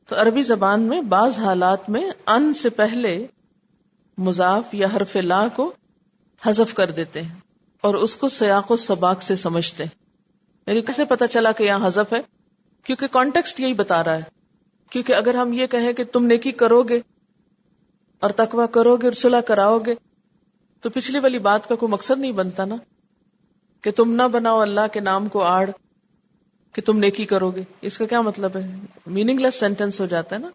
تو عربی زبان میں بعض حالات میں ان سے پہلے مضاف یا حرف لا کو حذف کر دیتے ہیں اور اس کو سیاق و سباق سے سمجھتے ہیں. یعنی کیسے پتا چلا کہ یہاں حذف ہے؟ کیونکہ کانٹیکسٹ یہی بتا رہا ہے. کیونکہ اگر ہم یہ کہیں کہ تم نیکی کرو گے اور تقوی کرو گے اور صلح کراؤ گے، تو پچھلی والی بات کا کوئی مقصد نہیں بنتا نا، کہ تم نہ بناؤ اللہ کے نام کو آڑ کہ تم نیکی کرو گے. اس کا کیا مطلب ہے؟ میننگ لیس سینٹینس ہو جاتا ہے نا.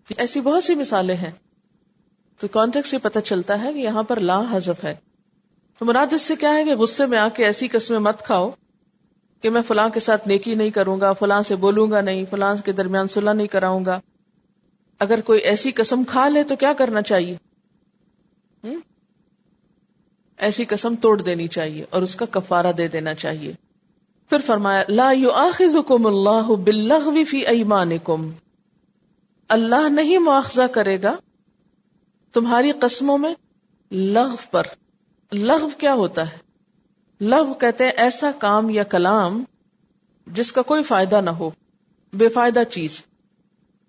ایسی بہت سی مثالیں ہیں. تو کانٹیکسٹ سے پتہ چلتا ہے کہ یہاں پر لا حذف ہے. تو مراد اس سے کیا ہے کہ غصے میں آ کے ایسی قسمیں مت کھاؤ کہ میں فلاں کے ساتھ نیکی نہیں کروں گا، فلاں سے بولوں گا نہیں، فلاں کے درمیان صلح نہیں کراؤں گا. اگر کوئی ایسی قسم کھا لے تو کیا کرنا چاہیے؟ ایسی قسم توڑ دینی چاہیے اور اس کا کفارہ دے دینا چاہیے. پھر فرمایا لا یؤاخذکم اللہ باللغو فی ایمانکم، اللہ نہیں مواخذہ کرے گا تمہاری قسموں میں لغو پر. لغو کیا ہوتا ہے؟ لغو کہتے ہیں ایسا کام یا کلام جس کا کوئی فائدہ نہ ہو، بے فائدہ چیز.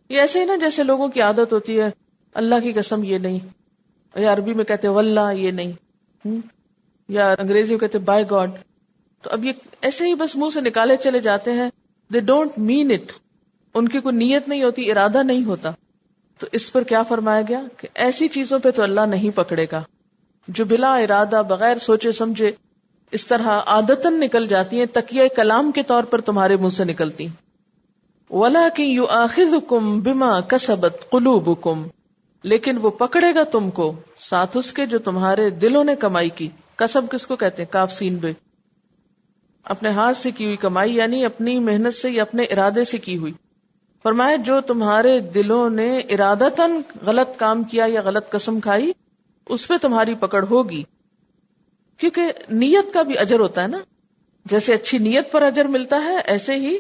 یہ ایسے ہی نا جیسے لوگوں کی عادت ہوتی ہے اللہ کی قسم یہ نہیں، یا عربی میں کہتے واللہ یہ نہیں، یا انگریزی میں کہتے بائی گاڈ. تو اب یہ ایسے ہی بس منہ سے نکالے چلے جاتے ہیں. دے ڈونٹ مین اٹ، ان کی کوئی نیت نہیں ہوتی، ارادہ نہیں ہوتا. تو اس پر کیا فرمایا گیا کہ ایسی چیزوں پہ تو اللہ نہیں پکڑے گا جو بلا ارادہ بغیر سوچے سمجھے اس طرح عادتاً نکل جاتی ہیں، تکیہ کلام کے طور پر تمہارے منہ سے نکلتی. وَلَكِن يُؤَاخِذُكُم بِمَا كَسَبَتْ قُلُوبُكُم، لیکن وہ پکڑے گا تم کو ساتھ اس کے جو تمہارے دلوں نے کمائی کی. کسب کس کو کہتے ہیں؟ کاف سین بے. اپنے ہاتھ سے کی ہوئی کمائی، یعنی اپنی محنت سے یا اپنے ارادے سے کی ہوئی. فرمایا جو تمہارے دلوں نے ارادتاً غلط کام کیا یا غلط قسم کھائی اس پہ تمہاری پکڑ ہوگی. کیونکہ نیت کا بھی اجر ہوتا ہے نا، جیسے اچھی نیت پر اجر ملتا ہے ایسے ہی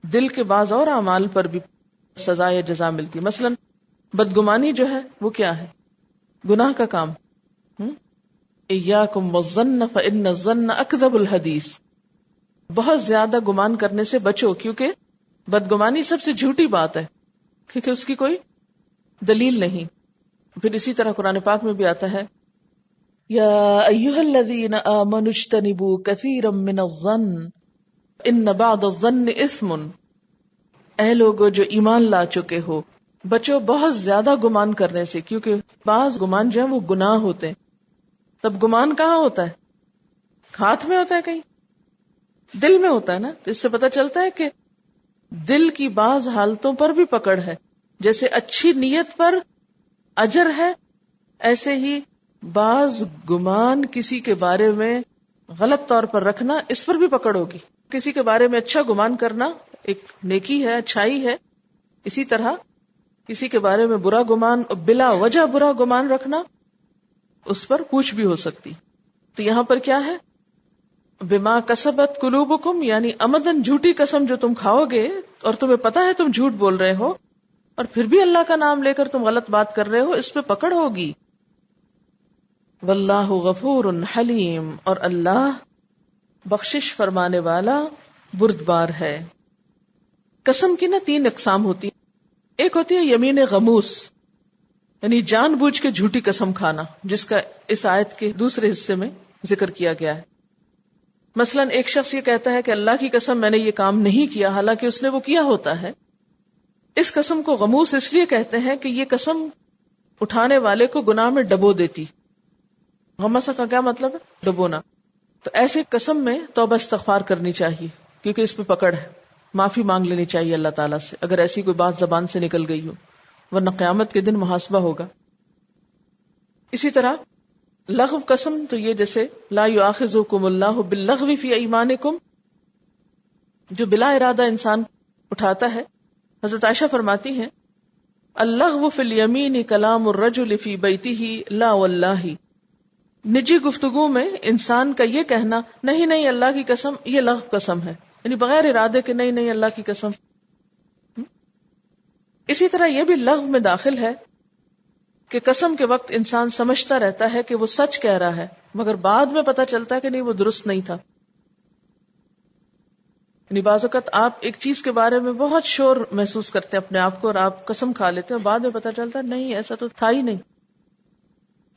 دل کے بعض اور اعمال پر بھی سزا یا جزا ملتی. مثلا بدگمانی جو ہے وہ کیا ہے؟ گناہ کا کام. ایاکم والظن فإن الظن اکذب الحدیث، بہت زیادہ گمان کرنے سے بچو کیونکہ بدگمانی سب سے جھوٹی بات ہے، کیونکہ اس کی کوئی دلیل نہیں. پھر اسی طرح قرآن پاک میں بھی آتا ہے یا ایھا الذین آمنوا اجتنبوا کثیرا من الظن ان بعض الظن اثم. اے لوگو جو ایمان لا چکے ہو، بچو بہت زیادہ گمان کرنے سے، کیونکہ بعض گمان جو ہیں وہ گناہ ہوتے ہیں. تب گمان کہاں ہوتا ہے؟ ہاتھ میں ہوتا ہے، کہیں دل میں ہوتا ہے نا. تو اس سے پتہ چلتا ہے کہ دل کی بعض حالتوں پر بھی پکڑ ہے. جیسے اچھی نیت پر اجر ہے، ایسے ہی بعض گمان کسی کے بارے میں غلط طور پر رکھنا، اس پر بھی پکڑ ہوگی. کسی کے بارے میں اچھا گمان کرنا ایک نیکی ہے، اچھائی ہے. اسی طرح کسی کے بارے میں برا گمان، بلا وجہ برا گمان رکھنا، اس پر پوچھ بھی ہو سکتی. تو یہاں پر کیا ہے؟ بما کسبت قلوبکم، یعنی عمدن جھوٹی قسم جو تم کھاؤ گے اور تمہیں پتا ہے تم جھوٹ بول رہے ہو اور پھر بھی اللہ کا نام لے کر تم غلط بات کر رہے ہو، اس پہ پکڑ ہوگی. واللہ غفور حلیم، اور اللہ بخشش فرمانے والا بردبار ہے. قسم کی نا 3 اقسام ہوتی ہیں. ایک ہوتی ہے یمین غموس، یعنی جان بوجھ کے جھوٹی قسم کھانا، جس کا اس آیت کے دوسرے حصے میں ذکر کیا گیا ہے. مثلا ایک شخص یہ کہتا ہے کہ اللہ کی قسم میں نے یہ کام نہیں کیا، حالانکہ اس نے وہ کیا ہوتا ہے. اس قسم کو غموس اس لیے کہتے ہیں کہ یہ قسم اٹھانے والے کو گناہ میں ڈبو دیتی. غمسہ کا کیا مطلب ہے؟ ڈبونا. تو ایسی قسم میں توبہ استغفار کرنی چاہیے، کیونکہ اس پہ پکڑ ہے. معافی مانگ لینی چاہیے اللہ تعالیٰ سے اگر ایسی کوئی بات زبان سے نکل گئی ہو، ورنہ قیامت کے دن محاسبہ ہوگا. اسی طرح لغو قسم تو یہ جیسے لا یؤاخذکم اللہ باللغو فی ایمانکم، جو بلا ارادہ انسان اٹھاتا ہے. حضرت عائشہ فرماتی ہیں اللغو فی الیمین کلام الرجل فی بیتہ لا واللہ. نجی گفتگو میں انسان کا یہ کہنا نہیں نہیں اللہ کی قسم، یہ لغو قسم ہے، یعنی بغیر ارادے کے نہیں نہیں اللہ کی قسم. اسی طرح یہ بھی لغو میں داخل ہے کہ قسم کے وقت انسان سمجھتا رہتا ہے کہ وہ سچ کہہ رہا ہے، مگر بعد میں پتا چلتا ہے کہ نہیں، وہ درست نہیں تھا. یعنی بعض اوقات آپ ایک چیز کے بارے میں بہت شور محسوس کرتے ہیں اپنے آپ کو، اور آپ قسم کھا لیتے ہیں، بعد میں پتا چلتا ہے نہیں، ایسا تو تھا ہی نہیں.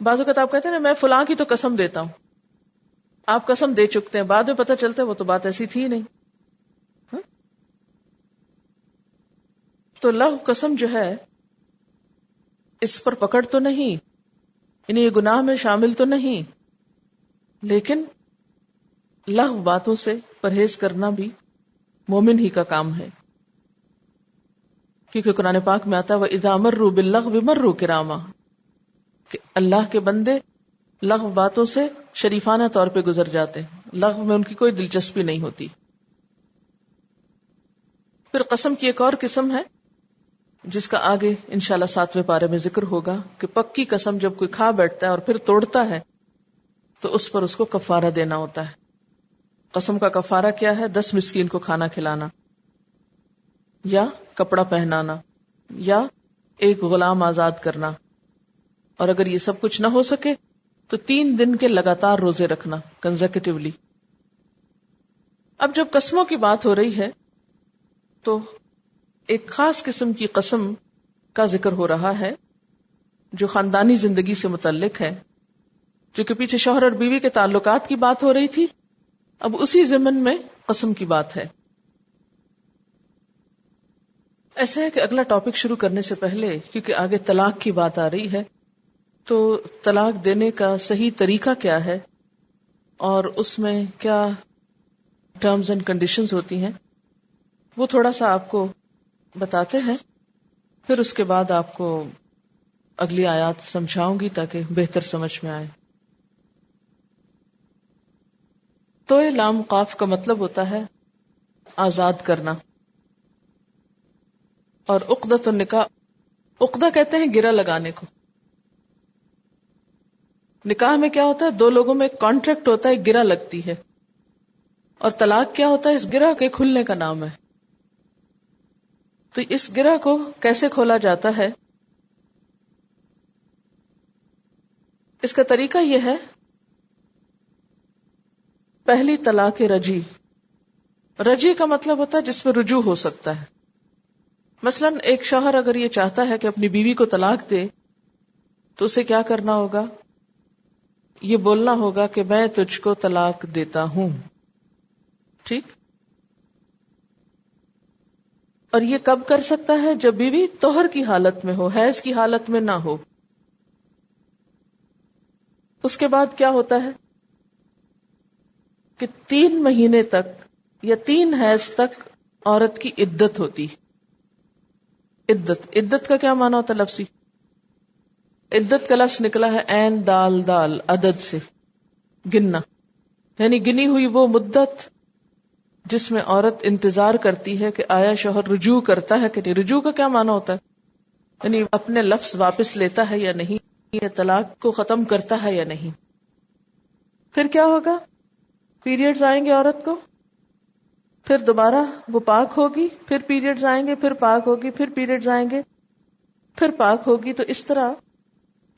بعض اوقات آپ کہتے ہیں نا میں فلاں کی تو قسم دیتا ہوں، آپ قسم دے چکتے ہیں، بعد میں پتا چلتا ہے وہ تو بات ایسی تھی نہیں. تو لغو قسم جو ہے اس پر پکڑ تو نہیں، یعنی یہ گناہ میں شامل تو نہیں، لیکن لغو باتوں سے پرہیز کرنا بھی مومن ہی کا کام ہے. کیونکہ قرآن پاک میں آتا ہے وَإِذَا مَرُّوا بِاللَّغْوِ مَرُّوا كِرَامًا، کہ اللہ کے بندے لغو باتوں سے شریفانہ طور پہ گزر جاتے ہیں، لغو میں ان کی کوئی دلچسپی نہیں ہوتی. پھر قسم کی ایک اور قسم ہے جس کا آگے انشاءاللہ 7ویں پارے میں ذکر ہوگا، کہ پکی قسم جب کوئی کھا بیٹھتا ہے اور پھر توڑتا ہے تو اس پر اس کو کفارہ دینا ہوتا ہے. قسم کا کفارہ کیا ہے؟ 10 مسکین کو کھانا کھلانا، یا کپڑا پہنانا، یا ایک غلام آزاد کرنا، اور اگر یہ سب کچھ نہ ہو سکے تو 3 دن کے لگاتار روزے رکھنا کنزیکٹیولی. اب جب قسموں کی بات ہو رہی ہے تو ایک خاص قسم کی قسم کا ذکر ہو رہا ہے جو خاندانی زندگی سے متعلق ہے، جو کہ پیچھے شوہر اور بیوی کے تعلقات کی بات ہو رہی تھی، اب اسی ضمن میں قسم کی بات ہے. ایسا ہے کہ اگلا ٹاپک شروع کرنے سے پہلے، کیونکہ آگے طلاق کی بات آ رہی ہے، تو طلاق دینے کا صحیح طریقہ کیا ہے اور اس میں کیا ٹرمز اینڈ کنڈیشنز ہوتی ہیں، وہ تھوڑا سا آپ کو بتاتے ہیں. پھر اس کے بعد آپ کو اگلی آیات سمجھاؤں گی تاکہ بہتر سمجھ میں آئے. تو لام قاف کا مطلب ہوتا ہے آزاد کرنا، اور عقدۃ النکاح، عقدہ کہتے ہیں گرہ لگانے کو. نکاح میں کیا ہوتا ہے؟ 2 لوگوں میں ایک کانٹریکٹ ہوتا ہے، گرہ لگتی ہے. اور طلاق کیا ہوتا ہے؟ اس گرہ کے کھلنے کا نام ہے. تو اس گرہ کو کیسے کھولا جاتا ہے؟ اس کا طریقہ یہ ہے، پہلی طلاق رجی. رجی کا مطلب ہوتا ہے جس میں رجوع ہو سکتا ہے. مثلا ایک شوہر اگر یہ چاہتا ہے کہ اپنی بیوی کو طلاق دے تو اسے کیا کرنا ہوگا؟ یہ بولنا ہوگا کہ میں تجھ کو طلاق دیتا ہوں. ٹھیک؟ اور یہ کب کر سکتا ہے؟ جب بیوی طہر کی حالت میں ہو، حیض کی حالت میں نہ ہو. اس کے بعد کیا ہوتا ہے کہ 3 مہینے تک یا 3 حیض تک عورت کی عدت ہوتی. عدت کا کیا معنی ہوتا ہے لفظی؟ عدت کا لفظ نکلا ہے عین دال دال، عدد سے گننا، یعنی گنی ہوئی وہ مدت جس میں عورت انتظار کرتی ہے کہ آیا شوہر رجوع کرتا ہے کہ نہیں. رجوع کا کیا معنی ہوتا ہے؟ یعنی اپنے لفظ واپس لیتا ہے یا نہیں، یا طلاق کو ختم کرتا ہے یا نہیں. پھر کیا ہوگا؟ پیریڈز آئیں گے عورت کو، پھر دوبارہ وہ پاک ہوگی، پھر پیریڈز آئیں گے، پھر پاک ہوگی، پھر پیریڈز آئیں گے، پھر پاک ہوگی. تو اس طرح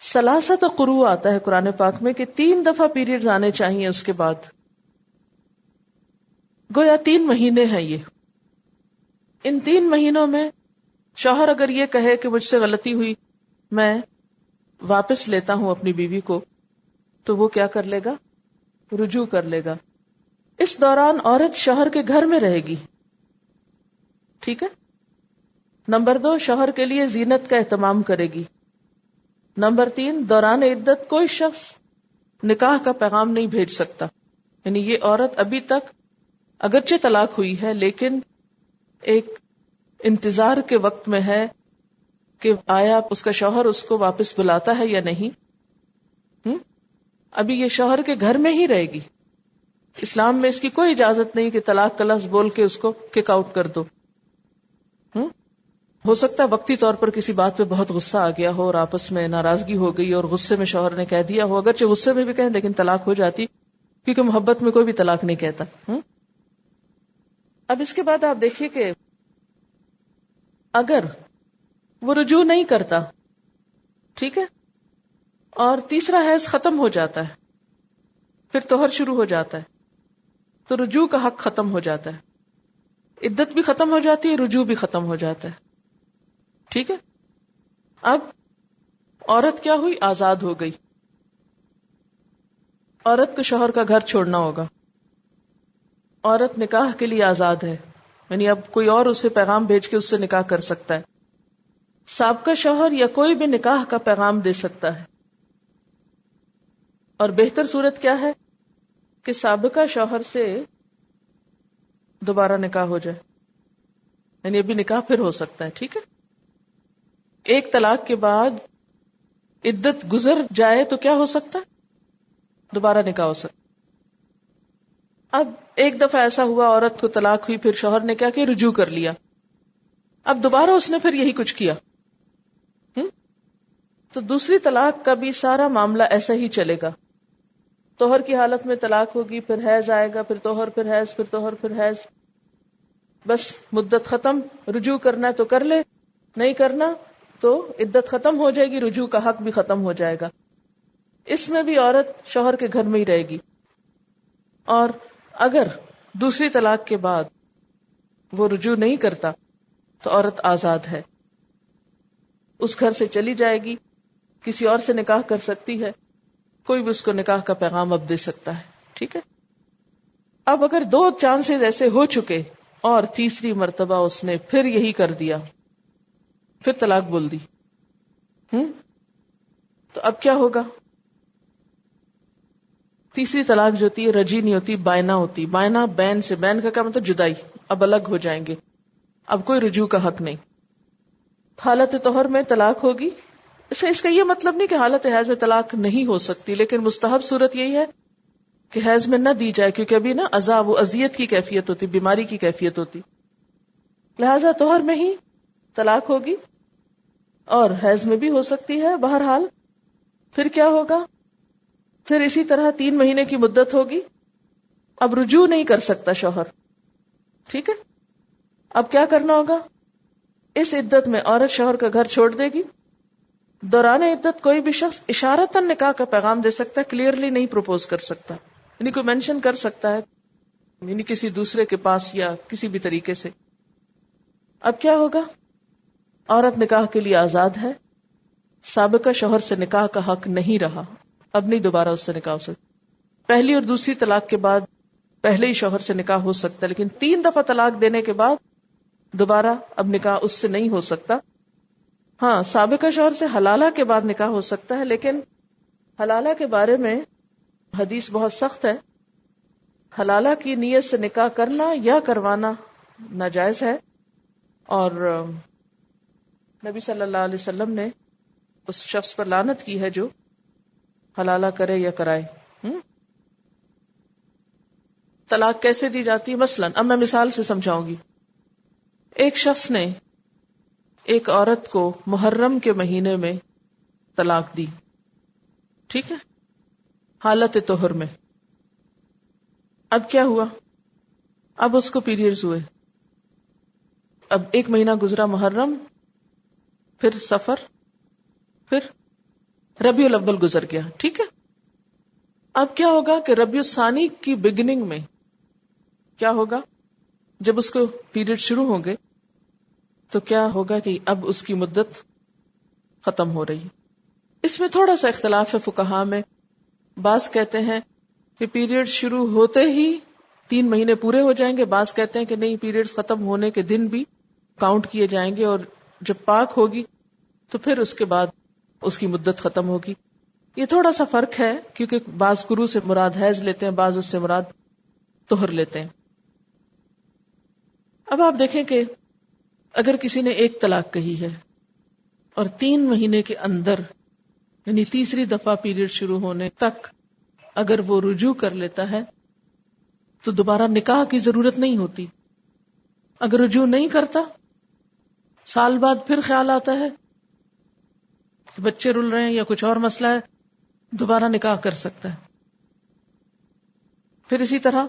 ثلاثت قروء آتا ہے قرآن پاک میں کہ 3 دفعہ پیریڈز آنے چاہیے. اس کے بعد گویا 3 مہینے ہیں یہ. ان 3 مہینوں میں شوہر اگر یہ کہے کہ مجھ سے غلطی ہوئی، میں واپس لیتا ہوں اپنی بیوی کو، تو وہ کیا کر لے گا؟ رجوع کر لے گا. اس دوران عورت شوہر کے گھر میں رہے گی. ٹھیک ہے. نمبر 2، شوہر کے لیے زینت کا اہتمام کرے گی. نمبر 3، دوران عدت کوئی شخص نکاح کا پیغام نہیں بھیج سکتا. یعنی یہ عورت ابھی تک اگرچہ طلاق ہوئی ہے لیکن ایک انتظار کے وقت میں ہے کہ آیا اس کا شوہر اس کو واپس بلاتا ہے یا نہیں. ابھی یہ شوہر کے گھر میں ہی رہے گی. اسلام میں اس کی کوئی اجازت نہیں کہ طلاق کا لفظ بول کے اس کو کک آؤٹ کر دو. ہو سکتا ہے وقتی طور پر کسی بات پہ بہت غصہ آ گیا ہو اور آپس میں ناراضگی ہو گئی اور غصے میں شوہر نے کہہ دیا ہو، اگرچہ غصے میں بھی کہیں لیکن طلاق ہو جاتی، کیونکہ محبت میں کوئی بھی طلاق نہیں کہتا. اب اس کے بعد آپ دیکھیے کہ اگر وہ رجوع نہیں کرتا، ٹھیک ہے، اور تیسرا حیض ختم ہو جاتا ہے، پھر طہر شروع ہو جاتا ہے، تو رجوع کا حق ختم ہو جاتا ہے، عدت بھی ختم ہو جاتی ہے، رجوع بھی ختم ہو جاتا ہے. ٹھیک ہے. اب عورت کیا ہوئی؟ آزاد ہو گئی. عورت کو شوہر کا گھر چھوڑنا ہوگا. عورت نکاح کے لیے آزاد ہے، یعنی اب کوئی اور اسے پیغام بھیج کے اس سے نکاح کر سکتا ہے. سابقہ شوہر یا کوئی بھی نکاح کا پیغام دے سکتا ہے. اور بہتر صورت کیا ہے کہ سابقہ شوہر سے دوبارہ نکاح ہو جائے، یعنی ابھی نکاح پھر ہو سکتا ہے. ٹھیک ہے. ایک طلاق کے بعد عدت گزر جائے تو کیا ہو سکتا ہے؟ دوبارہ نکاح ہو سکتا. اب ایک دفعہ ایسا ہوا عورت کو طلاق ہوئی، پھر شوہر نے کیا کہ رجوع کر لیا. اب دوبارہ اس نے پھر یہی کچھ کیا، تو دوسری طلاق کا بھی سارا معاملہ ایسا ہی چلے گا. طہر کی حالت میں طلاق ہوگی، پھر حیض آئے گا، پھر طہر، پھر حیض، پھر طہر، پھر حیض. بس مدت ختم. رجوع کرنا ہے تو کر لے، نہیں کرنا تو عدت ختم ہو جائے گی، رجوع کا حق بھی ختم ہو جائے گا. اس میں بھی عورت شوہر کے گھر میں ہی رہے گی. اور اگر دوسری طلاق کے بعد وہ رجوع نہیں کرتا تو عورت آزاد ہے، اس گھر سے چلی جائے گی، کسی اور سے نکاح کر سکتی ہے، کوئی بھی اس کو نکاح کا پیغام اب دے سکتا ہے. ٹھیک ہے. اب اگر 2 چانسز ایسے ہو چکے اور تیسری مرتبہ اس نے پھر یہی کر دیا، پھر طلاق بول دی، تو اب کیا ہوگا؟ تیسری طلاق جو ہوتی ہے رجی نہیں ہوتی، بائنا ہوتی. بائنا بین سے، بین کا کیا مطلب؟ جدائی. اب الگ ہو جائیں گے، اب کوئی رجوع کا حق نہیں. حالت طہر میں طلاق ہوگی. اس کا یہ مطلب نہیں کہ حالت حیض میں طلاق نہیں ہو سکتی، لیکن مستحب صورت یہی ہے کہ حیض میں نہ دی جائے، کیونکہ ابھی نا عذاب و اذیت کی کیفیت ہوتی، بیماری کی کیفیت ہوتی. لہذا طہر میں ہی طلاق ہوگی، اور حیض میں بھی ہو سکتی ہے. بہرحال پھر کیا ہوگا؟ پھر اسی طرح 3 مہینے کی مدت ہوگی. اب رجوع نہیں کر سکتا شوہر. ٹھیک ہے. اب کیا کرنا ہوگا؟ اس عدت میں عورت شوہر کا گھر چھوڑ دے گی. دوران عدت کوئی بھی شخص اشارتاً نکاح کا پیغام دے سکتا ہے، کلیئرلی نہیں پروپوز کر سکتا، یعنی کوئی مینشن کر سکتا ہے، یعنی کسی دوسرے کے پاس یا کسی بھی طریقے سے. اب کیا ہوگا؟ عورت نکاح کے لیے آزاد ہے، سابقہ شوہر سے نکاح کا حق نہیں رہا، اب نہیں دوبارہ اس سے نکاح ہو سکتا. پہلی اور دوسری طلاق کے بعد پہلے ہی شوہر سے نکاح ہو سکتا ہے، لیکن 3 دفعہ طلاق دینے کے بعد دوبارہ اب نکاح اس سے نہیں ہو سکتا. ہاں، سابقہ شوہر سے حلالہ کے بعد نکاح ہو سکتا ہے، لیکن حلالہ کے بارے میں حدیث بہت سخت ہے. حلالہ کی نیت سے نکاح کرنا یا کروانا ناجائز ہے، اور نبی صلی اللہ علیہ وسلم نے اس شخص پر لعنت کی ہے جو حلالہ کرے یا کرائے. طلاق کیسے دی جاتی ہے؟ مثلا اب میں مثال سے سمجھاؤں گی. ایک شخص نے ایک عورت کو محرم کے مہینے میں طلاق دی. ٹھیک ہے، حالت طہر میں. اب کیا ہوا؟ اب اس کو پیریڈز ہوئے. اب 1 مہینہ گزرا، محرم، پھر سفر، پھر ربیع الاول گزر گیا. ٹھیک ہے. اب کیا ہوگا کہ ربیع الثانی کی بگننگ میں کیا ہوگا؟ جب اس کو پیریڈ شروع ہوں گے تو کیا ہوگا کہ اب اس کی مدت ختم ہو رہی ہے. اس میں تھوڑا سا اختلاف ہے فقہاء میں. بعض کہتے ہیں کہ پیریڈ شروع ہوتے ہی 3 مہینے پورے ہو جائیں گے، بعض کہتے ہیں کہ نہیں، پیریڈز ختم ہونے کے دن بھی کاؤنٹ کیے جائیں گے، اور جب پاک ہوگی تو پھر اس کے بعد اس کی مدت ختم ہوگی. یہ تھوڑا سا فرق ہے، کیونکہ بعض قروء سے مراد حیض لیتے ہیں، بعض اس سے مراد طہر لیتے ہیں. اب آپ دیکھیں کہ اگر کسی نے 1 طلاق کہی ہے اور 3 مہینے کے اندر، یعنی تیسری دفعہ پیریڈ شروع ہونے تک اگر وہ رجوع کر لیتا ہے تو دوبارہ نکاح کی ضرورت نہیں ہوتی. اگر رجوع نہیں کرتا، سال بعد پھر خیال آتا ہے کہ بچے رل رہے ہیں یا کچھ اور مسئلہ ہے، دوبارہ نکاح کر سکتا ہے. پھر اسی طرح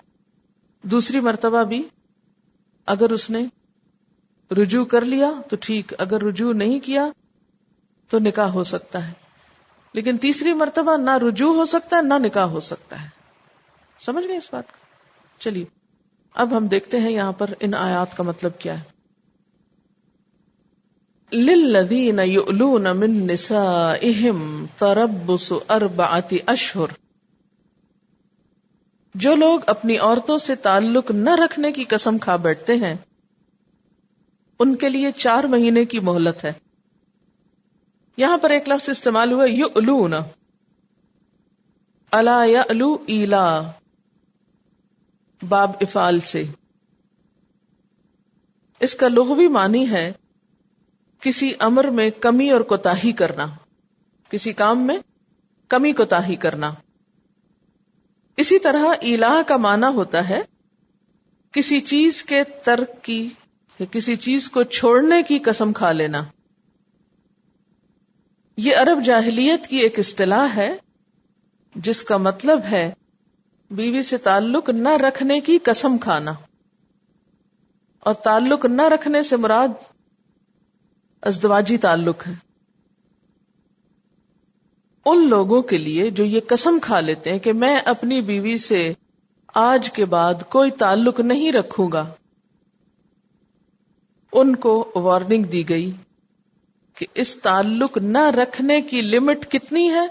دوسری مرتبہ بھی اگر اس نے رجوع کر لیا تو ٹھیک، اگر رجوع نہیں کیا تو نکاح ہو سکتا ہے. لیکن تیسری مرتبہ نہ رجوع ہو سکتا ہے نہ نکاح ہو سکتا ہے. سمجھ گئے اس بات کو؟ چلیے اب ہم دیکھتے ہیں یہاں پر ان آیات کا مطلب کیا ہے. للذین یؤلون من نسائہم تربص 4 اشہر. جو لوگ اپنی عورتوں سے تعلق نہ رکھنے کی قسم کھا بیٹھتے ہیں ان کے لیے 4 مہینے کی مہلت ہے. یہاں پر ایک لفظ استعمال ہوا یؤلون. الا یألو ایلا باب افعال سے. اس کا لغوی معنی ہے کسی امر میں کمی اور کوتاہی کرنا، کسی کام میں کمی کوتاہی کرنا. اسی طرح الہ کا معنی ہوتا ہے کسی چیز کے ترک کی یا کسی چیز کو چھوڑنے کی قسم کھا لینا. یہ عرب جاہلیت کی ایک اصطلاح ہے جس کا مطلب ہے بیوی سے تعلق نہ رکھنے کی قسم کھانا. اور تعلق نہ رکھنے سے مراد ازدواجی تعلق ہے. ان لوگوں کے لیے جو یہ قسم کھا لیتے ہیں کہ میں اپنی بیوی سے آج کے بعد کوئی تعلق نہیں رکھوں گا، ان کو وارننگ دی گئی کہ اس تعلق نہ رکھنے کی لمٹ کتنی ہے؟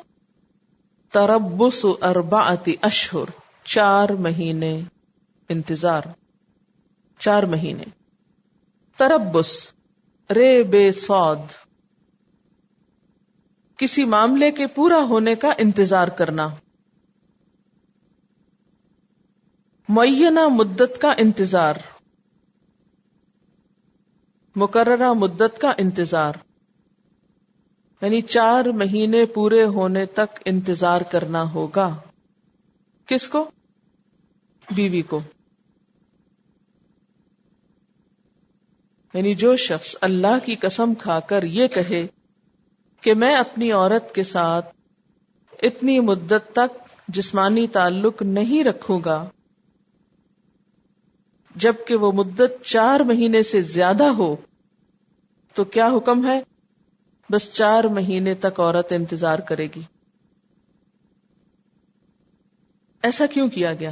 تربص 4 اشہر، 4 مہینے انتظار. 4 مہینے. تربص رے بے صاد، کسی معاملے کے پورا ہونے کا انتظار کرنا، معینہ مدت کا انتظار، مقررہ مدت کا انتظار. یعنی 4 مہینے پورے ہونے تک انتظار کرنا ہوگا. کس کو؟ بیوی کو. یعنی جو شخص اللہ کی قسم کھا کر یہ کہے کہ میں اپنی عورت کے ساتھ اتنی مدت تک جسمانی تعلق نہیں رکھوں گا، جبکہ وہ مدت 4 مہینے سے زیادہ ہو، تو کیا حکم ہے؟ بس 4 مہینے تک عورت انتظار کرے گی. ایسا کیوں کیا گیا؟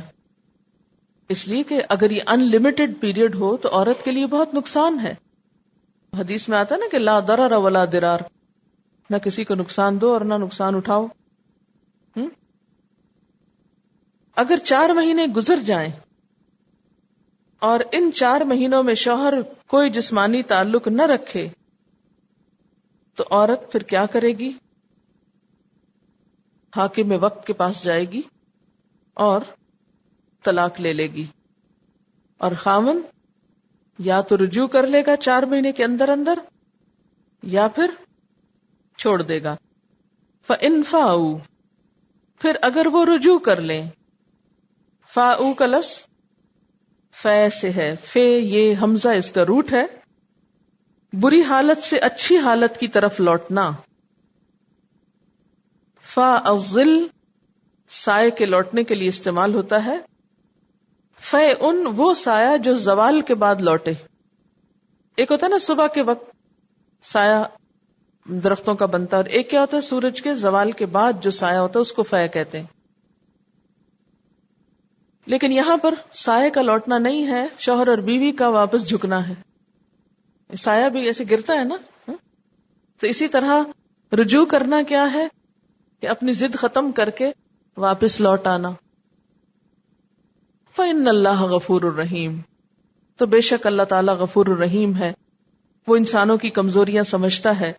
اس لیے کہ اگر یہ ان لمیٹڈ پیریڈ ہو تو عورت کے لیے بہت نقصان ہے. حدیث میں آتا ہے نا کہ لا ضرر ولا ضرار، نہ کسی کو نقصان دو اور نہ نقصان اٹھاؤ. اگر 4 مہینے گزر جائیں اور ان 4 مہینوں میں شوہر کوئی جسمانی تعلق نہ رکھے تو عورت پھر کیا کرے گی؟ حاکم وقت کے پاس جائے گی اور طلاق لے لے گی. اور خاوند یا تو رجوع کر لے گا 4 مہینے کے اندر اندر یا پھر چھوڑ دے گا. فَإِن فَاءُوا، پھر اگر وہ رجوع کر لیں، فاؤ کا لفظ فے سے ہے. فے یہ حمزہ اس کا روٹ ہے. بری حالت سے اچھی حالت کی طرف لوٹنا. فا الظل سائے کے لوٹنے کے لیے استعمال ہوتا ہے. فے ان وہ سایہ جو زوال کے بعد لوٹے. ایک ہوتا ہے نا صبح کے وقت سایہ درختوں کا بنتا ہے، اور ایک کیا ہوتا ہے سورج کے زوال کے بعد جو سایہ ہوتا ہے اس کو فے کہتے ہیں. لیکن یہاں پر سایہ کا لوٹنا نہیں ہے، شوہر اور بیوی کا واپس جھکنا ہے. سایہ بھی ایسے گرتا ہے نا، تو اسی طرح رجوع کرنا کیا ہے کہ اپنی ضد ختم کر کے واپس لوٹ آنا. فَإِنَّ اللَّهَ غَفُورٌ الرحیم، تو بے شک اللہ تعالیٰ غفور الرحیم ہے، وہ انسانوں کی کمزوریاں سمجھتا ہے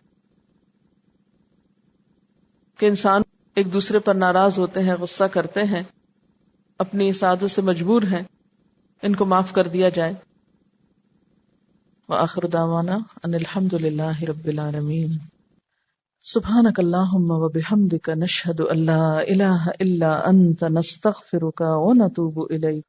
کہ انسان ایک دوسرے پر ناراض ہوتے ہیں، غصہ کرتے ہیں، اپنی اس عادت سے مجبور ہیں، ان کو معاف کر دیا جائے. وآخر دعوانا ان الحمد للہ رب العالمین. سبحانک اللہم وبحمدک نشہد ان لا الہ الا انت نستغفرک ونتوب الیک.